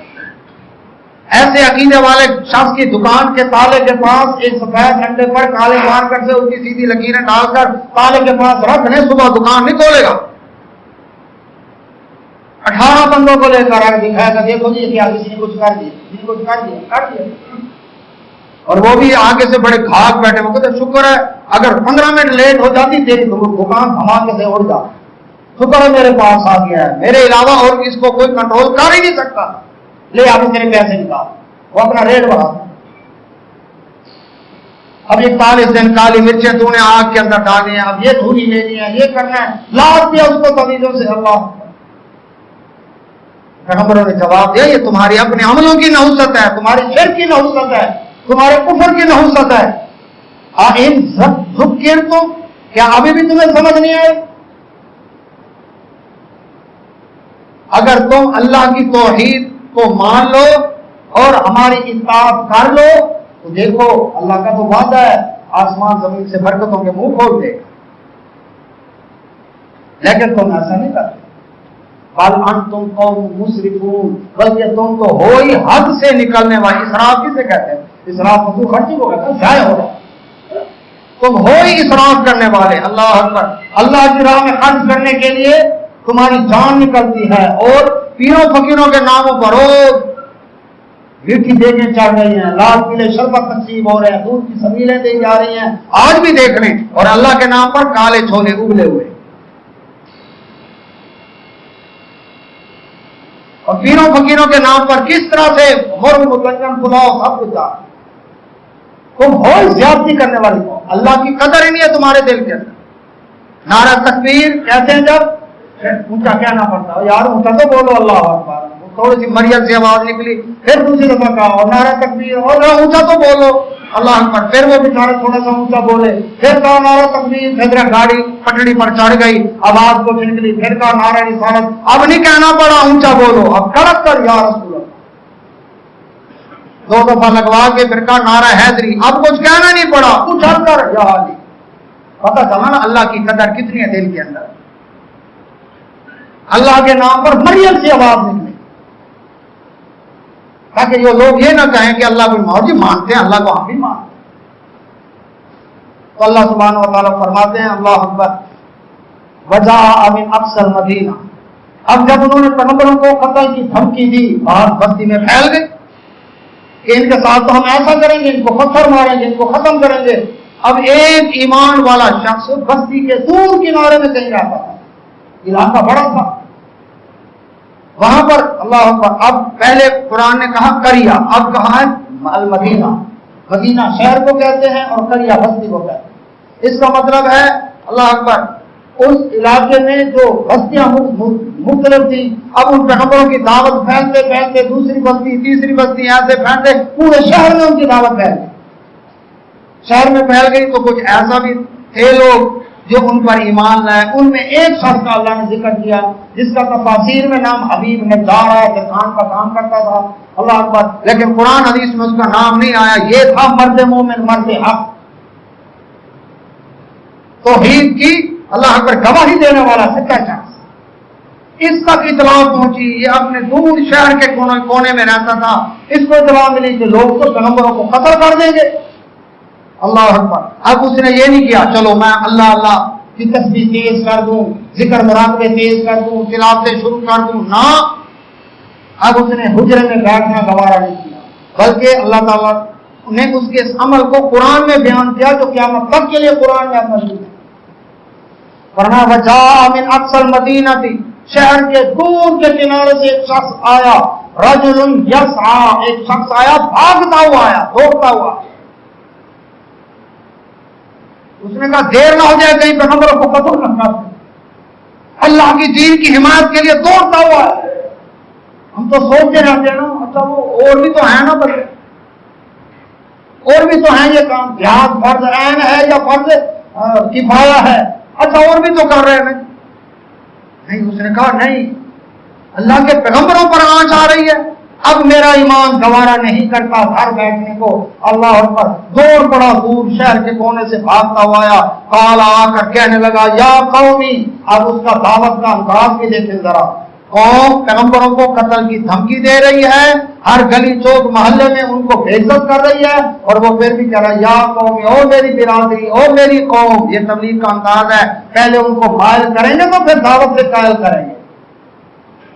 ایسے عقیدے والے شخص کی دکان کے تالے کے پاس ایک سفید انڈے پر کالے مارکر سے اس کی سیدھی لکیریں ڈال کر تالے کے پاس رکھ لیں, صبح دکان نہیں کھولے گا. 18 بندوں کو لے کر آگے دکھائے گا, دیکھو جی کیا کسی نے کچھ کر دیا, کسی نے کچھ کر دیا. اور وہ بھی آگے سے بڑے گھاگ بیٹھے, وہ کہتے شکر ہے اگر 15 منٹ لیٹ ہو جاتی تیری دکان دھماکے سے اڑ جاتی. شکر ہے میرے پاس آ گیا ہے, میرے علاوہ اور اس کو کوئی کنٹرول کر ہی نہیں سکتا. لے ابھی میرے پیسے نکال, وہ اپنا ریٹ بڑھا. اب یہ 40 دن کالی مرچیں تو نے آگ کے اندر ڈالیں ہیں, اب یہ دھولی لینی ہے, یہ کرنا ہے, لاز دیا اس کو تویزوں سے. اللہ پیغمبروں نے جواب دیا یہ تمہاری اپنے عملوں کی نحوست ہے, تمہاری شرک کی نحوست ہے, تمہارے کفر کی نحوست ہے. ان ذکر تم, کیا ابھی بھی تمہیں سمجھ نہیں آئے؟ اگر تم اللہ کی توحید کو مان لو اور ہماری اطاعت کر لو تو دیکھو اللہ کا تو وعدہ ہے, آسمان زمین سے برکتوں کے منہ کھول دے. لیکن تم ایسا نہیں کرتے. بل انتم قوم مسرفون, بلکہ تم تو ہو ہی حد سے نکلنے والے. اسراف کسے کہتے ہیں؟ اسراف فضول خرچی کو کہتے ہیں, ضائع ہو رہا ہے. تم ہو ہی اسراف کرنے والے. اللہ اکبر. اللہ کی راہ میں خرچ کرنے کے لیے تمہاری جان نکلتی ہے, اور پیروں فقیروں کے ناموں پر روز میٹھی دیگیں چڑھ رہی ہیں, لال پیلے شربت تقسیم ہو رہے ہیں, دودھ کی سبیلیں دی جا رہی ہیں. آج بھی دیکھ لیں, اور اللہ کے نام پر کالے چھولے اگلے ہوئے. اور پیروں فقیروں کے نام پر کس طرح سے مرغ متنجم پلاؤ سب کچھ آ. تم ہو زیادتی کرنے والی ہو, اللہ کی قدر ہی نہیں ہے تمہارے دل کے اندر. نعرہ تکبیر کہتے ہیں جب اونچا کہنا پڑتا ہے, یار اونچا تو بولو اللہ اکبر. تھوڑی سی مریم سے آواز نکلی, پھر دوسری دفعہ کہا اور نعرہ تکبیر, اور اونچا تو بولو اللہ اکبر. پھر وہ بیچارہ تھوڑا سا اونچا بولے, پھر کہا نعرہ تکبیر, پھر گاڑی پٹڑی پر چڑھ گئی, آواز کو نکلی, پھر کہا نعرہ رسالت. اب نہیں کہنا پڑا اونچا بولو, اب کڑک کر یا رسول اللہ. 2 دفعہ لگوا کے پھر کہا نعرہ حیدری, اب کچھ کہنا نہیں پڑا, اچھل کر یا علی. پتہ چلا نا اللہ کی قدر کتنی ہے دل کے اندر. اللہ کے نام پر مریم سے آواز نکلی, تاکہ یہ لوگ یہ نہ کہیں کہ اللہ کو جی مانتے ہیں, اللہ کو ہم بھی مانتے ہیں. تو اللہ سبحانہ و تعالیٰ فرماتے ہیں اللہ اکبر, وجاء من اقصى المدینہ. اب جب انہوں نے پیغمبروں کو قتل کی دھمکی دی, بات بستی میں پھیل گئی کہ ان کے ساتھ تو ہم ایسا کریں گے, ان کو پتھر ماریں گے, ان کو ختم کریں گے. اب ایک ایمان والا شخص بستی کے دور کنارے میں کہیں رہتا تھا, علاقہ بڑا تھا, وہاں پر اللہ اکبر. اب پہلے قرآن نے کہا کریا, اب کہا ہے المدینہ. مدینہ شہر کو کہتے ہیں اور کریا بستی کو کہتے ہیں. اس کا مطلب ہے اللہ اکبر اس علاقے میں جو بستیاں مختلف تھیں, اب ان پیغمبروں کی دعوت پھیلتے پھیلتے دوسری بستی تیسری بستی ایسے پھیلتے پورے شہر میں ان کی دعوت پھیل گئی. شہر میں پھیل گئی تو کچھ ایسا بھی تھے لوگ جو ان پر ایمان لائے. ان میں ایک شخص کا اللہ نے ذکر کیا جس کا تفاسیر میں نام حبیب نجار ہے, درخان کا کام کرتا تھا. اللہ اکبر. لیکن قرآن حدیث میں اس کا نام نہیں آیا. یہ تھا مرد مومن, مرد حق, توحید کی اللہ پر گواہی دینے والا سچا شخص. اس تک اطلاع پہنچی، یہ اپنے دور شہر کے کونے میں رہتا تھا، اس کو اطلاع ملی کہ لوگ تو پیغمبروں کو قتل کر دیں گے. اللہ اکبر. اب اس نے یہ نہیں کیا چلو میں اللہ اللہ کی تسبیح تیز کر دوں، ذکر مراقبے تیز کر دوں، تلاوتیں شروع کر دوں، نہ. اب اس نے حجرے میں بیٹھنا گوارا نہیں کیا، بلکہ اللہ تعالیٰ نے اس کے اس عمل کو قرآن میں بیان کیا جو قیامت تک کے لیے قرآن میں موجود ہے. ورنہ وجاء من اقصى المدینہ، شہر کے دور کے کنارے سے ایک شخص آیا، رجل یسعى، ایک شخص آیا بھاگتا ہوا آیا، دوڑتا ہوا. اس نے کہا دیر نہ ہو جائے کہیں پیغمبروں کو قتل نہ کر دیں، اللہ کی دین کی حمایت کے لیے دوڑتا ہوا ہے. ہم تو سوچتے رہتے ہیں نا، اچھا وہ اور بھی تو ہے نا، بدلے اور بھی تو ہیں یہ کام، جہاد فرض عین ہے یا فرض کفایہ ہے، اچھا اور بھی تو کر رہے ہیں. نہیں، اس نے کہا نہیں، اللہ کے پیغمبروں پر آنچ آ رہی ہے، اب میرا ایمان گوارا نہیں کرتا گھر بیٹھنے کو. اللہ اکبر. دوڑ پڑا، دور شہر کے کونے سے بھاگتا ہوا آیا، کالا آ کر کہنے لگا یا قومی. اب اس کا دعوت کا انداز بھی دیکھیں ذرا. قوم پیغمبروں کو قتل کی دھمکی دے رہی ہے، ہر گلی چوک محلے میں ان کو بے عزت کر رہی ہے، اور وہ پھر بھی کہہ رہا ہے یا قومی، او میری برادری، او میری قوم. یہ تبلیغ کا انداز ہے، پہلے ان کو قائل کریں گے تو پھر دعوت سے قائل کریں گے.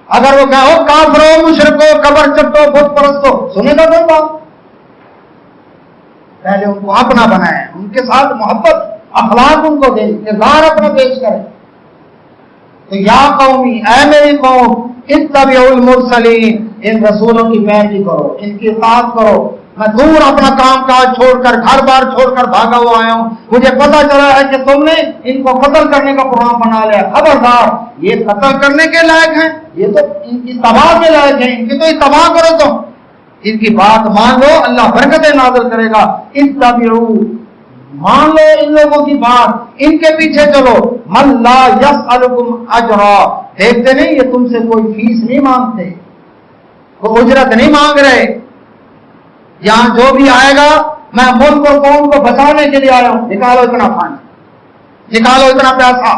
اگر وہ کہو کافرو، مشرکو، قبر چٹو، بت پرستو، سنے گا کوئی بات؟ پہلے ان کو اپنا بنائیں، ان کے ساتھ محبت اخلاق ان کو دیں، کردار اپنا پیش کریں. تو یا قومی، اے میری قوم، اتبعوا المرسلین، ان رسولوں کی پیروی کرو، ان کی اطاعت کرو. میں دور اپنا کام کاج چھوڑ کر، گھر بار چھوڑ کر بھاگا ہوا آیا ہوں، مجھے پتا چلا ہے کہ تم نے ان کو قتل کرنے کا پروگرام بنا لیا. خبردار، یہ قتل کرنے کے لائق ہیں، یہ تو ان کی تباہ کے لائق ہیں، ان کی تو تباہ کرو. تم ان کی بات مان لو، اللہ برکتیں نازل کرے گا. اتبعوا، مان لو ان لوگوں کی بات، ان کے پیچھے چلو. من لا یسألکم اجرا، دیکھتے نہیں یہ تم سے کوئی فیس نہیں مانگتے، کوئی اجرت نہیں مانگ رہے. یہاں جو بھی آئے گا، میں ملک اور قوم کو بچانے کے لیے آیا ہوں، نکالو اتنا پانی، نکالو اتنا پیسہ.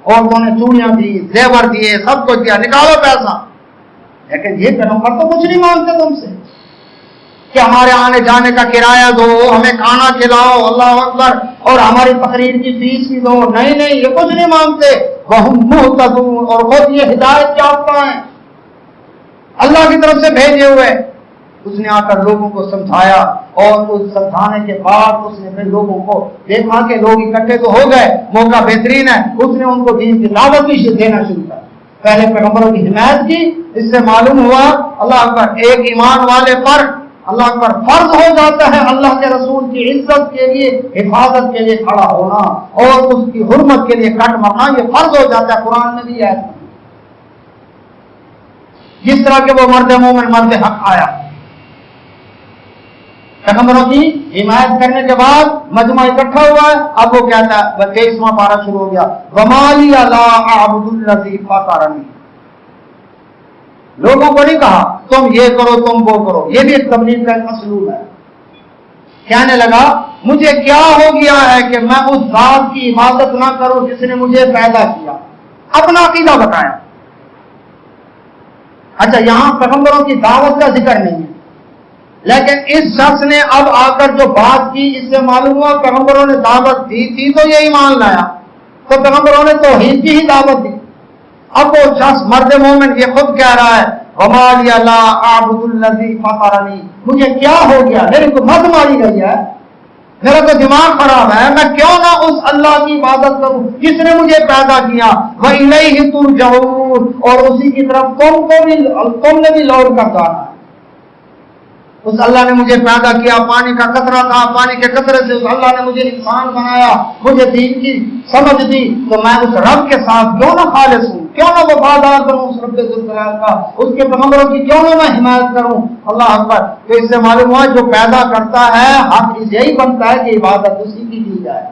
عورتوں نے چوڑیاں دی، زیور دیے، سب کچھ دیا، نکالو پیسہ. لیکن یہ پیغمبر تو کچھ نہیں مانگتے تم سے کہ ہمارے آنے جانے کا کرایہ دو، ہمیں کھانا کھلاؤ، اللہ اکبر، اور ہماری تقریر کی فیس بھی دو. نہیں نہیں، یہ کچھ نہیں مانگتے. وَهُمْ مُهْتَدُونَ، اور خود یہ ہدایت یافتہ ہیں، اللہ کی طرف سے بھیجے ہوئے. اس نے آ کر لوگوں کو سمجھایا، اور اس سمجھانے کے بعد اس نے پھر لوگوں کو دیکھا کہ لوگ اکٹھے تو ہو گئے، موقع بہترین ہے، اس نے ان کو دین کی دعوت بھی دینا شروع کر. پہلے پیغمبروں کی حمایت کی. اس سے معلوم ہوا اللہ اکبر، ایک ایمان والے پر اللہ اکبر فرض ہو جاتا ہے اللہ کے رسول کی عزت کے لیے، حفاظت کے لیے کھڑا ہونا، اور اس کی حرمت کے لیے کٹ مرنا، یہ فرض ہو جاتا ہے. قرآن میں بھی ہے، جس طرح کہ وہ مرد مومن مرد حق آیا. پیغمبروں کی حمایت کرنے کے بعد مجمع اکٹھا ہوا ہے. اب وہ کہتا ہے، 23واں پارہ شروع ہو گیا، وَمَا لِيَ لَا أَعْبُدُ الَّذِي فَطَرَنِي. لوگوں کو نہیں کہا تم یہ کرو تم وہ کرو، یہ بھی ایک تبلیغ کا اسلوب ہے. کہنے لگا مجھے کیا ہو گیا ہے کہ میں اس ذات کی عبادت نہ کروں جس نے مجھے پیدا کیا. اپنا عقیدہ بتایا. اچھا، یہاں پیغمبروں کی دعوت کا ذکر نہیں ہے، لیکن اس شخص نے اب آ کر جو بات کی، اس سے معلوم ہوا پیغمبروں نے دعوت دی تھی تو یہ ایمان لایا، تو پیغمبروں نے توحید کی ہی دعوت دی. اب وہ شخص مرد مومن یہ خود کہہ رہا ہے، وَمَا لِيَ لَا أَعْبُدُ الَّذِي فَطَرَنِي، مجھے کیا ہو گیا، میری کو مت ماری گئی ہے، میرا تو دماغ خراب ہے، میں کیوں نہ اس اللہ کی عبادت کروں جس نے مجھے پیدا کیا. وَإِلَيْهِ تُرْجَعُونَ، اور اسی کی طرف تم نے بھی لوٹ کر جانا ہے. اس اللہ نے مجھے پیدا کیا، پانی کا قطرہ تھا، پانی کے قطرے سے اس اللہ نے مجھے انسان بنایا، مجھے دین کی سمجھ دی، تو میں اس رب کے ساتھ کیوں نہ خالص ہوں، کیوں نہ وفادار کروں اس رب ذوالجلال کا، اس کے پیغمبروں کی کیوں نہ میں حمایت کروں. اللہ اکبر. تو اس سے معلوم ہوا جو پیدا کرتا ہے حق یہی بنتا ہے کہ عبادت اسی کی کی جائے،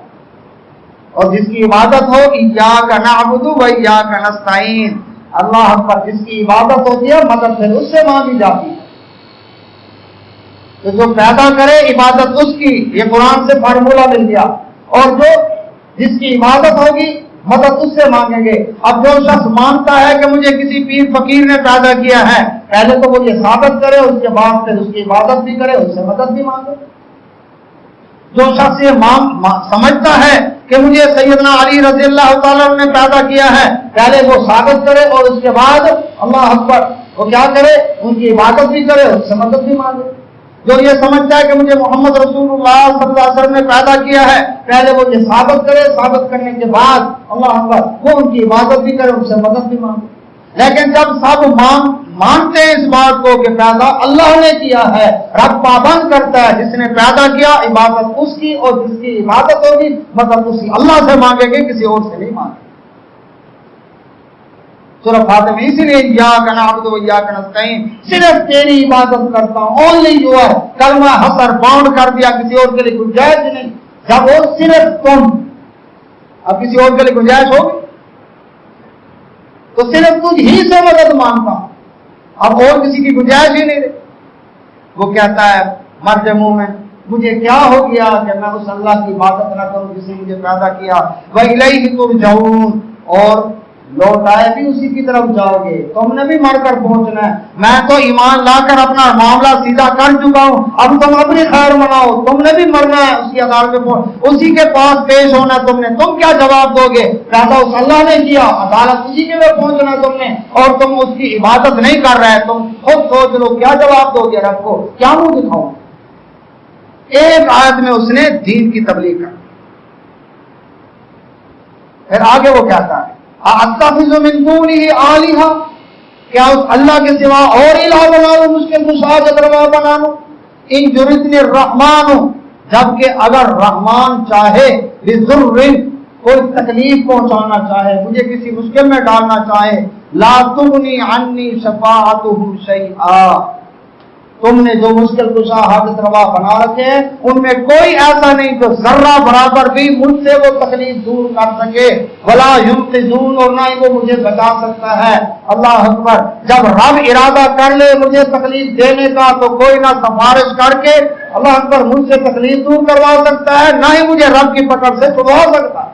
اور جس کی عبادت ہو ایاک نعبد و ایاک نستعین. اللہ اکبر. جس کی عبادت ہوتی ہے مدد پھر اس سے مانگی جاتی ہے. تو جو پیدا کرے عبادت اس کی، یہ قرآن سے فارمولہ مل گیا. اور جو جس کی عبادت ہوگی مدد اس سے مانگیں گے۔ اب جو شخص مانتا ہے کہ مجھے کسی پیر فقیر نے پیدا کیا ہے، پہلے تو وہ یہ ثابت کرے، اس کے بعد پھر اس کی عبادت بھی کرے، اس سے مدد بھی مانگے۔ جو شخص یہ سمجھتا ہے کہ مجھے سیدنا علی رضی اللہ تعالیٰ نے پیدا کیا ہے، پہلے وہ ثابت کرے اور اس کے بعد اللہ اکبر وہ کیا کرے، ان کی عبادت بھی کرے، اس سے مدد بھی مانگے۔ جو یہ سمجھتا ہے کہ مجھے محمد رسول اللہ صلی اللہ علیہ وسلم نے پیدا کیا ہے، پہلے وہ یہ ثابت کرے، ثابت کرنے کے بعد اللہ اکبر وہ ان کی عبادت بھی کرے، ان سے مدد بھی مانگے۔ لیکن جب سب مانتے ہیں اس بات کو کہ پیدا اللہ نے کیا ہے، رب پابند کرتا ہے، جس نے پیدا کیا عبادت اس کی، اور جس کی عبادت ہوگی مدد اسی اللہ سے مانگیں گے، کسی اور سے نہیں مانگیں۔ سورہ فاتحہ میں اسی لیے ایاک نعبد و ایاک نستعین، صرف تیری عبادت کرتا ہوں، اونلی یور، کلمہ حصر باؤنڈ کر دیا، کسی اور کے لیے گنجائش نہیں۔ جب وہ صرف تم، اب کسی اور کے لیے گنجائش ہوگی تو صرف تجھ ہی سے مدد مانگتا ہوں، اب اور کسی کی گنجائش ہی نہیں رہی۔ وہ کہتا ہے مرد مومن، مجھے کیا ہو گیا کہ میں اس اللہ کی عبادت نہ کروں جس نے مجھے پیدا کیا، وَإِلَيْهِ تُرْجَعُونَ، اور لوٹائے بھی اسی کی طرف جاؤ گے، تم نے بھی مر کر پہنچنا ہے۔ میں تو ایمان لا کر اپنا معاملہ سیدھا کر چکا ہوں، اب تم اپنی خیر مناؤ، تم نے بھی مرنا ہے، اس کی عدالت میں اسی کے پاس پیش ہونا ہے تم کیا جواب دو گے؟ پیدا اس اللہ نے کیا، عدالت اسی کے لیے پہنچنا ہے تم نے، اور تم اس کی عبادت نہیں کر رہے، تم خود سوچ لو کیا جواب دو گے رب کو، کیا منہ دکھاؤ؟ ایک آیت میں اس نے دین کی تبلیغ کر، پھر آگے وہ کہتا ہے اتخذ من دونه آلہہ، کیا اس اللہ کے سوا اور الہ بنا لوں، مشکل کشا جدروا بنا لوں؟ ان یردنی الرحمن، جبکہ اگر رحمان چاہے بضر، کوئی تکلیف پہنچانا چاہے، مجھے کسی مشکل میں ڈالنا چاہے، لا تغنی عنی شفاعتہم شیئا، تم نے جو مشکل کشا حاجت روا بنا رکھے ہیں ان میں کوئی ایسا نہیں جو ذرہ برابر بھی مجھ سے وہ تکلیف دور کر سکے، ولا ينقذون، اور نہ ہی وہ مجھے بچا سکتا ہے۔ اللہ اکبر، جب رب ارادہ کر لے مجھے تکلیف دینے کا تو کوئی نہ سفارش کر کے اللہ اکبر مجھ سے تکلیف دور کروا سکتا ہے، نہ ہی مجھے رب کی پکڑ سے چھڑوا سکتا ہے۔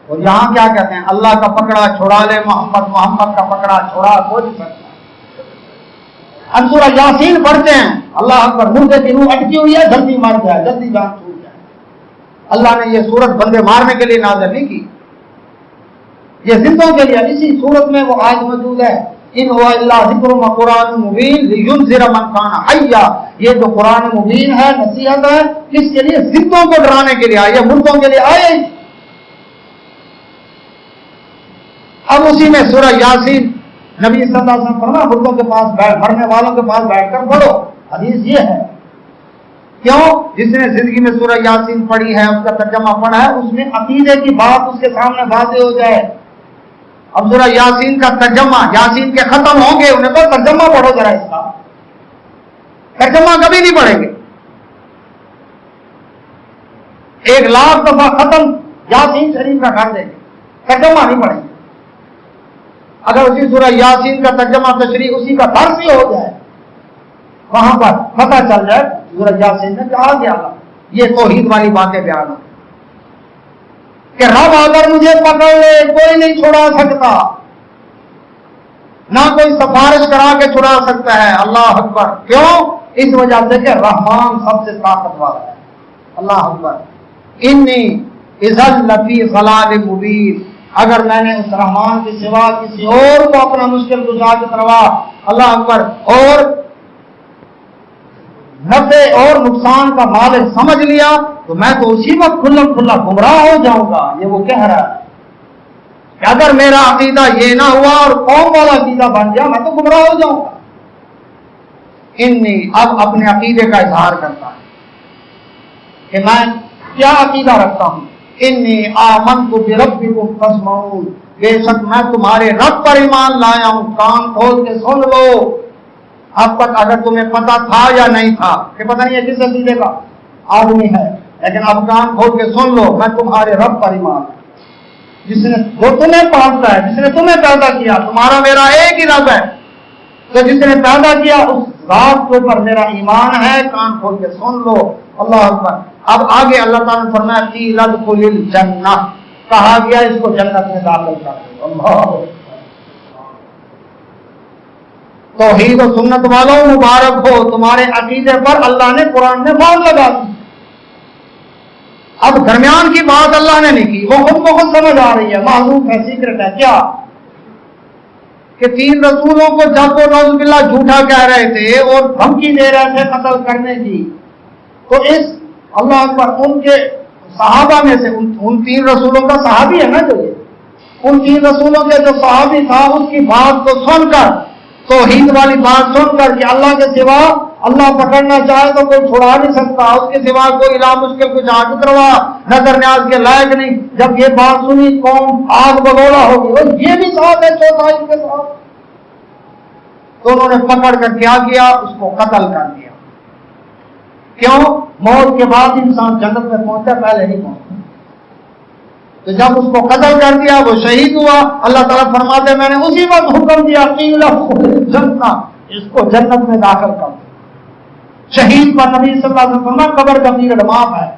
اور یہاں کیا کہتے ہیں، اللہ کا پکڑا چھڑا لے محمد، محمد کا پکڑا چھڑا کوئی نہیں سکتا۔ ہم سورہ یاسین پڑھتے ہیں، اللہ اکبر، مردے کی روح اٹکی ہوئی ہے، جلدی مر جائے، جلدی جان چھوٹ جائے۔ اللہ نے یہ سورت بندے مارنے کے لیے نازل نہیں کی، یہ زندوں کے لیے۔ اسی سورت میں وہ آیت موجود ہے، ان هو الا ذکر و قرآن مبین لینذر من کان حیا، یہ جو قرآن مبین ہے نصیحت ہے کس کے لیے؟ زندوں کو ڈرانے کے لیے آئے، مردوں کے لیے آئے۔ اب اسی میں سورہ یاسین نبی صلی اللہ علیہ وسلم فرمایا مردوں کے پاس بیٹھ، مرنے والوں کے پاس بیٹھ کر پڑھو، حدیث یہ ہے۔ کیوں؟ جس نے زندگی میں سورہ یاسین پڑھی ہے، اس کا ترجمہ پڑھا ہے، اس میں عقیدے کی بات اس کے سامنے واضح ہو جائے۔ اب سورہ یاسین کا ترجمہ، یاسین کے ختم ہوں گے، انہیں تو ترجمہ پڑھو ذرا، اس کا ترجمہ کبھی نہیں پڑھیں گے۔ 1,00,000 دفعہ ختم یاسین شریف کا کر دیں گے، ترجمہ نہیں پڑھیں گے۔ اگر اسی سورہ یاسین کا ترجمہ تشریح اسی کا درس ہی ہو جائے، وہاں پر پتہ چل جائے سورہ یاسین میں کہا گیا یہ توحید والی باتیں بیان ہو کہ رب اگر مجھے پکڑ لے کوئی نہیں چھڑا سکتا، نہ کوئی سفارش کرا کے چھڑا سکتا ہے۔ اللہ اکبر، کیوں؟ اس وجہ سے کہ رحمان سب سے طاقتور ہے۔ اللہ اکبر، انی اذا لفی ضلال مبین، اگر میں نے اس رحمان کے سوا کسی اور کو اپنا مشکل گزار کی طرح اللہ اکبر اور نفع اور نقصان کا مالک سمجھ لیا تو میں تو اسی وقت کھلم کھلا گمراہ ہو جاؤں گا۔ یہ وہ کہہ رہا ہے کہ اگر میرا عقیدہ یہ نہ ہوا اور قوم والا عقیدہ بن گیا میں تو گمراہ ہو جاؤں گا۔ انی، اب اپنے عقیدے کا اظہار کرتا ہے کہ میں کیا عقیدہ رکھتا ہوں۔ انی آمنت بربکم فاسمعون، بے شک میں تمہارے رب پر ایمان لایا ہوں، کان کھول کے سن لو۔ اب تک اگر تمہیں پتا تھا یا نہیں تھا کہ پتہ نہیں ہے کس عقیدے کا آدمی ہے، لیکن اب کان کھول کے سن لو، میں تمہارے رب پر ایمان، جس نے وہ تمہیں پالتا ہے، جس نے تمہیں پیدا کیا، تمہارا میرا ایک ہی رب ہے۔ تو جس نے پیدا کیا اس ذات کے اوپر میرا ایمان ہے، کان کھول کے سن لو۔ اللہ اکبر۔ اب آگے اللہ تعالیٰ نے فرمایا قیل ادخل الجنہ، کہا گیا اس کو جنت میں داخل کر دو۔ اللہ توحید و سنت والوں مبارک ہو، تمہارے عقیدے پر اللہ نے قرآن میں مہر لگا دی۔ اب درمیان کی بات اللہ نے نہیں کی، وہ خود بخود سمجھ آ رہی ہے، معلوم ہے، سیکرٹ ہے۔ کیا کہ 3 رسولوں کو جب وہ نعوذ باللہ جھوٹا کہہ رہے تھے اور دھمکی دے رہے تھے قتل کرنے کی، تو اس اللہ اکبر ان کے صحابہ میں سے ان 3 رسولوں کا صحابی ہے نا جو یہ، ان 3 رسولوں کے جو صحابی تھا اس کی بات کو سن کر، توحید والی بات سن کر کہ اللہ کے سوا اللہ پکڑنا چاہے تو کوئی چھڑا نہیں سکتا، اس کے سوا کوئی لا مشکل کچھ حاجت روا نظر نیاز کے لائق نہیں، جب یہ بات سنی قوم آگ بگولا ہوگی، اور یہ بھی ساتھ ہے چوتھائی کے ساتھ، تو انہوں نے پکڑ کر کیا کیا، اس کو قتل کر دیا۔ کیوں؟ موت کے بعد انسان جنت میں پہنچتا، پہلے نہیں پہنچتا۔ تو جب اس کو قتل کر دیا وہ شہید ہوا، اللہ تعالیٰ فرماتے ہیں میں نے اسی وقت حکم دیا قیل ادخل الجنہ، اس کو جنت میں داخل کر دو۔ شہید پر نبی صلی اللہ علیہ وسلم قبر کا پیریڈ معاف ہے،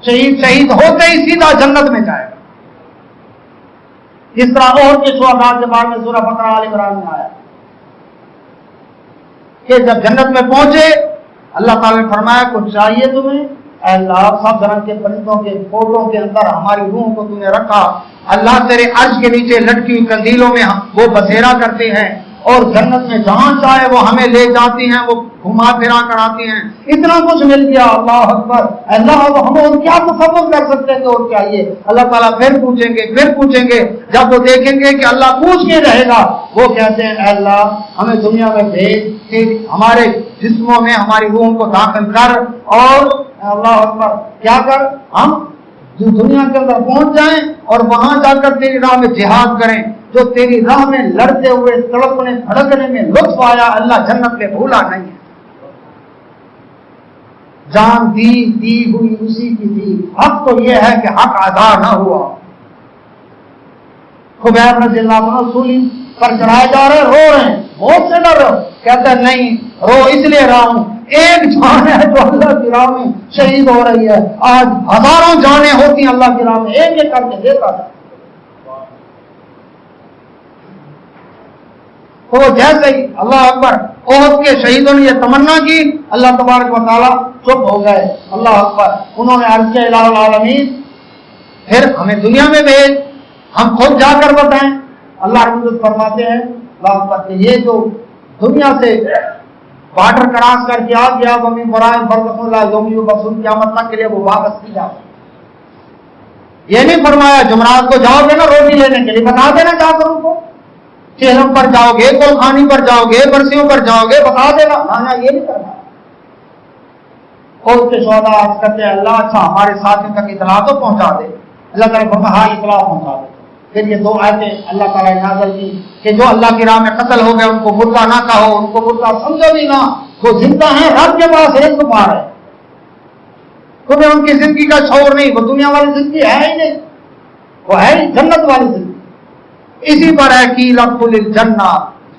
شہید ہوتے ہی سیدھا جنت میں جائے گا، جس طرح اور کے شہداء کے بارے میں سورہ بقرہ آل عمران میں آیا کہ جب جنت میں پہنچے اللہ تعالیٰ نے فرمایا کچھ چاہیے تمہیں؟ اے اللہ سب رنگ کے پرندوں کے فوٹوں کے اندر ہماری روح کو تم نے رکھا، اللہ تیرے عرش کے نیچے لٹکی ہوئی قندیلوں میں وہ بسیرا کرتے ہیں، اور جنت میں جہاں چاہے وہ ہمیں لے جاتی ہیں، وہ گھما پھرا کراتی ہیں، اتنا کچھ مل گیا۔ اللہ اکبر۔ اللہ ہم اور کیا تصور کر سکتے ہیں کہ اور چاہیے؟ اللہ تعالیٰ پھر پوچھیں گے جب وہ دیکھیں گے کہ اللہ پوچھ کے رہے گا، وہ کہتے ہیں اے اللہ ہمیں دنیا میں بھیج، ہمارے جسموں میں ہماری روح کو داخل کر، اور اللہ اکبر کیا کر ہم جو دنیا کے اندر پہنچ جائیں اور وہاں جا کر تیری راہ میں جہاد کریں، جو تیری راہ میں لڑتے ہوئے تڑپنے بھڑکنے میں لطف آیا اللہ جنت میں بھولا نہیں ہے۔ جان دی ہوئی اسی کی تھی، حق تو یہ ہے کہ حق ادا نہ ہوا۔ خبیب رضی اللہ عنہ سولی پر چڑھائے جا رہے، رو رہے ہیں، موت سے ڈر رہے، کہتے ہیں نہیں رو اس لیے رہا ہوں، ایک جان ہے جو اللہ کی راہ میں شہید ہو رہی ہے، آج ہزاروں جانیں ہوتی ہیں اللہ کی راہ میں، ایک ایک کر کے دیتا تھا۔ تو جیسے ہی اللہ اکبر احد کے شہیدوں نے یہ تمنا کی، اللہ تبارک و تعالیٰ چپ ہو گئے۔ اللہ اکبر۔ انہوں نے عرض کیا الہ العالمین پھر ہمیں دنیا میں بھیج، ہم خود جا کر بتائیں۔ اللہ رب العزت فرماتے ہیں اللہ اکبر کہ یہ جو دنیا سے بارڈر کراس کر کے آ گیا وَمِن وَرَائِهِمْ بَرْزَخٌ إِلَىٰ يَوْمِ يُبْعَثُونَ، قیامت تک کے لیے وہ واپس نہیں جا سکتے۔ یہ نہیں فرمایا جمعرات کو جاؤ گے نا روٹی لینے کے لیے، بتا دینا جا کر ان کو، چہلم پر جاؤ گے، کولخانی پر جاؤ گے، برسیوں پر جاؤ گے، بتا دینا، مانا یہ نہیں کرنا۔ خود کے شہداء عرض کرتے ہیں اللہ اچھا ہمارے ساتھیوں تک اطلاع تو پہنچا دے۔ اللہ تعالیٰ نے ہاں اطلاع پہنچا دے۔ پھر یہ 2 آیتیں اللہ تعالیٰ نے نازل کی کہ جو اللہ کی راہ میں قتل ہو گئے ان کو مردہ نہ کہو، ان کو مردہ سمجھو بھی نہ، وہ زندہ ہیں، رب کے پاس رزق پا رہے، تمہیں ان کی زندگی کا شعور نہیں، وہ دنیا والی زندگی ہے ہی نہیں، وہ ہے ہی جنت والی زندگی۔ اسی پر ہے قیل ادخل الجنہ،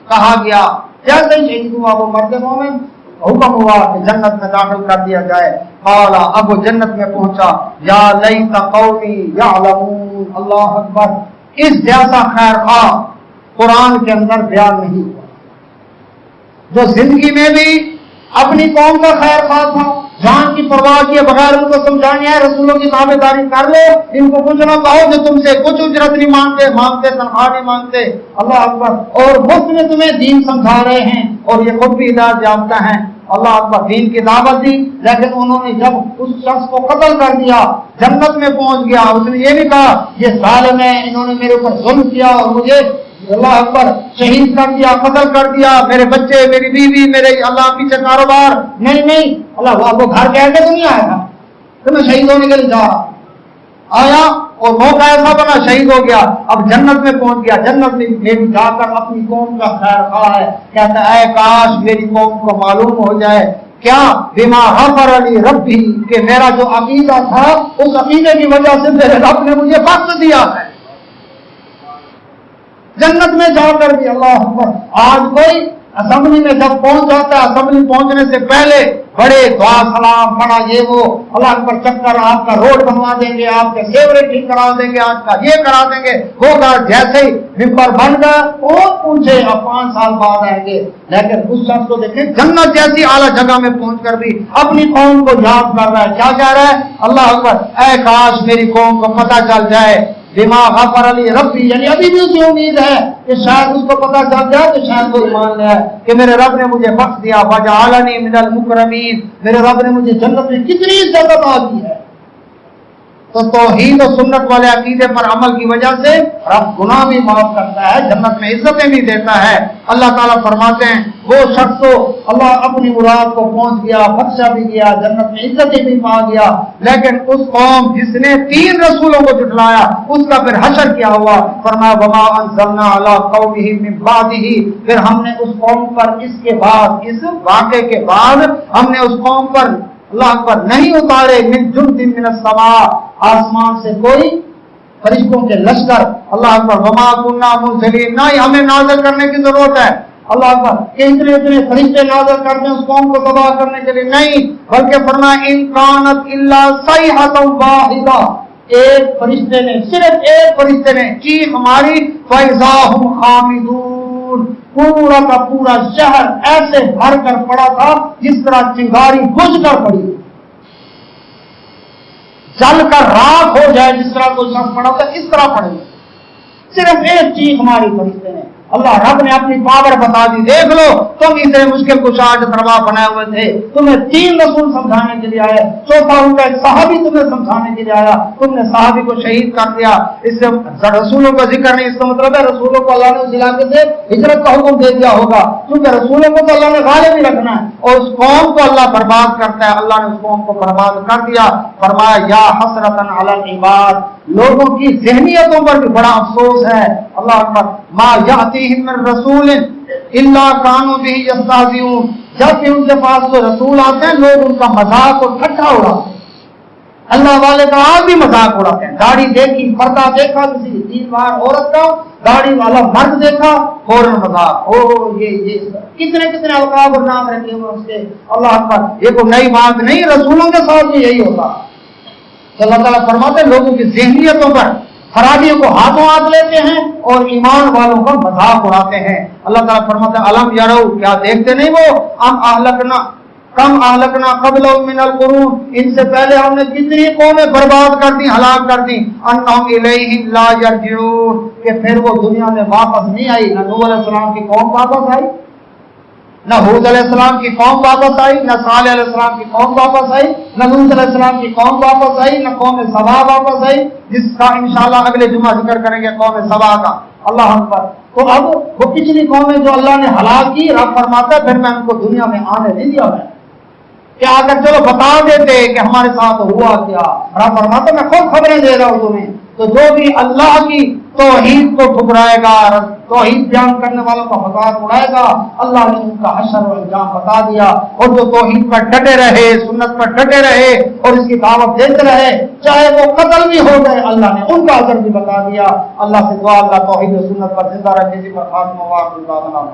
کہا گیا جیسے ہی شہید ہوا وہ مرد مومن، حکم ہوا کہ جنت میں داخل کر دیا جائے۔ قال اب وہ جنت میں پہنچا، یا لیت قومی یعلمون، اللہ اکبر، اس جیسا خیر خواہ قرآن کے اندر بیان نہیں ہوا، جو زندگی میں بھی اپنی قوم کا خیر خواہ تھا، جان کی پرواہ کیے بغیر ان کو سمجھانے ہے رسولوں کی تابع داری کر لو، ان کو کچھ نہ کہو، جو تم سے کچھ اجرت نہیں مانگتے تنخواہ نہیں مانگتے، اللہ اکبر، اور مفت میں تمہیں دین سمجھا رہے ہیں، اور یہ خود بھی ہدایت یافتہ ہیں، اللہ اکبر، دین کی دعوت دی، لیکن انہوں نے جب اس شخص کو قتل کر دیا جنت میں پہنچ گیا، اس نے یہ بھی کہا یہ ظالم ہے، انہوں نے میرے اوپر ظلم کیا اور مجھے اللہ اکبر شہید کر دیا، قتل کر دیا، میرے بچے، میری بیوی، میرے اللہ پیچھے کاروبار، نہیں اللہ وہ گھر کہہ کے تو نہیں آیا تھا تو میں شہید ہونے کے لیے جا رہا آیا، اور موقع ایسا بنا شہید ہو گیا، اب جنت میں پہنچ گیا، جنت میں بھی جا کر اپنی قوم کا خیر خواہ ہے، کہتا ہے اے کاش میری قوم کو معلوم ہو جائے کیا بما غفر علی ربی، کہ میرا جو عقیدہ تھا اس عقیدے کی وجہ سے میرے رب نے مجھے بخش دیا ہے جنت میں جا کر بھی۔ اللہ اکبر، آج کوئی اسمبلی میں جب پہنچ جاتا ہے، اسمبلی پہنچنے سے پہلے بڑے دعا سلام پڑا، یہ وہ اللہ پر چکر، آپ کا روڈ بنوا دیں گے، آپ کے سیوریج ٹھیک کرا دیں گے، آج کا یہ کرا دیں گے، ہوگا۔ جیسے ہی ممبر بن گیا اور پوچھے اب 5 سال بعد آئیں گے، لیکن اس شخص کو دیکھیں جنت جیسی اعلیٰ جگہ میں پہنچ کر بھی اپنی قوم کو یاد کر رہا ہے۔ کیا کہہ رہا ہے؟ اللہ اکبر، اے کاش میری قوم کو پتہ چل جائے بما غفر علی ربی، یعنی ابھی بھی اسے امید ہے کہ شاید اس کو پتہ چل جائے تو شاید وہ ایمان لے آئے کہ میرے رب نے مجھے بخش دیا، وجعلنی من المکرمین، میرے رب نے مجھے جنت میں کتنی عزت عطا کی ہے۔ تو توحید و سنت والے عقیدے پر عمل کی وجہ سے رب گناہ بھی معاف کرتا ہے، جنت میں عزتیں بھی دیتا ہے۔ اللہ تعالیٰ فرماتے ہیں وہ شخص تو اللہ اپنی مراد کو پہنچ گیا، بخشا بھی گیا، جنت میں عزتیں بھی پا گیا، لیکن اس قوم جس نے 3 رسولوں کو جھٹلایا اس کا پھر حشر کیا ہوا؟ فرمایا وما انزلنا علی قومہ من بعدہ، پھر ہم نے اس قوم پر اس کے بعد، اس واقعے کے بعد ہم نے اس قوم پر اللہ پر نہیں اتارے من جند من السماء، آسمان سے کوئی فرشتوں کے لشکر، اللہ اکبر، وما كنا منزلین، نہ ہی ہمیں نازل کرنے کی ضرورت ہے اللہ اکبر کہ اتنے فرشتے نازل کرتے ہیں اس قوم کو تباہ کرنے کے لیے، نہیں، بلکہ فرمایا ان كانت الا صیحۃ واحدہ، ایک فرشتے نے، صرف ایک فرشتے نے چیخ ماری، فاذا هم خامدون، پورا کا پورا شہر ایسے بھر کر پڑا تھا جس طرح چنگاری بجھ کر پڑی، جل کر راکھ ہو جائے جس طرح کوئی شخص پڑا تھا اس طرح پڑے، صرف ایک چیخ ہماری فرشتے نے۔ اللہ رب نے اپنی پاور بتا دی، دیکھ لو تم اتنے مشکل کشا دربا بنائے ہوئے تھے، تمہیں 3 رسول سمجھانے کے لیے آئے، چوتھا ان کا ایک صحابی تمہیں سمجھانے کے لیے آیا، تم نے صحابی کو شہید کر دیا۔ اس سے رسولوں کا ذکر نہیں، اس کا مطلب ہے رسولوں کو اللہ نے اس علاقے سے ہجرت کا حکم دے دیا ہوگا، کیونکہ رسولوں کو تو اللہ نے غالب ہی رکھنا ہے، اور اس قوم کو اللہ برباد کرتا ہے، اللہ نے اس قوم کو برباد کر دیا۔ فرمایا یا حسرتن علی العباد، لوگوں کی ذہنیتوں پر بھی بڑا افسوس ہے، اللہ اکبر، ما یاتیہم من رسول الا کانوا بہ یستہزئون، جب بھی ان کے پاس کوئی رسول آتے ہیں لوگ ان کا مذاق اور ٹھٹھا اڑاتے ہیں، اللہ والے کا آپ بھی مذاق اڑاتے ہیں، داڑھی دیکھی، پردہ دیکھا کسی 3 بار عورت کا، داڑھی والا مرد دیکھا فوراً مذاق، یہ کتنے القاب اور نام رکھے ہوئے اس کے، اللہ اکبر، یہ کوئی نئی بات نہیں، رسولوں کے ساتھ بھی یہی ہوتا۔ تو اللہ تعالیٰ فرماتے ہیں لوگوں کی ذہنیتوں پر خرابیوں کو ہاتھوں ہاتھ لیتے ہیں اور ایمان والوں کا مذاق اڑاتے ہیں۔ اللہ تعالیٰ فرماتے ہیں الم یرو، کیا دیکھتے نہیں وہ، کم اہلکنا قبلہم من القرون، ان سے پہلے ہم نے کتنی قومیں برباد کر دی، ہلاک کر دی، انہم الیہم لا یرجعون، کہ پھر وہ دنیا میں واپس نہیں آئی، نہ نوح علیہ السلام کی قوم واپس آئی، نہ حود علیہ السلام کی قوم واپس آئی، نہ صالح علیہ السلام کی قوم واپس آئی، نہ لوط علیہ السلام کی قوم واپس آئی، نہ قوم سبا واپس آئی، جس کا انشاءاللہ اگلے جمعہ ذکر کریں گے قوم سبا کا، اللہ اکبر۔ تو اب وہ پچھلی قومیں جو اللہ نے ہلاک کی، رب فرماتا ہے پھر میں ان کو دنیا میں آنے نہیں دیا، میں کہ اگر چلو بتا دیتے کہ ہمارے ساتھ ہوا کیا، رب فرماتا میں خود خبریں دے رہا ہوں تمہیں۔ تو جو بھی اللہ کی توحید کو ٹھکرائے گا، توحید بیان کرنے والوں کا مذاق اڑائے گا، اللہ نے ان کا حشر و انجام بتا دیا، اور جو توحید پر ڈٹے رہے، سنت پر ڈٹے رہے اور اس کی دعوت دیتے رہے، چاہے وہ قتل بھی ہو گئے، اللہ نے ان کا اجر بھی بتا دیا۔ اللہ سے دعا اللہ توحید و سنت پر زندہ رکھے، جس پر خاتمہ واقع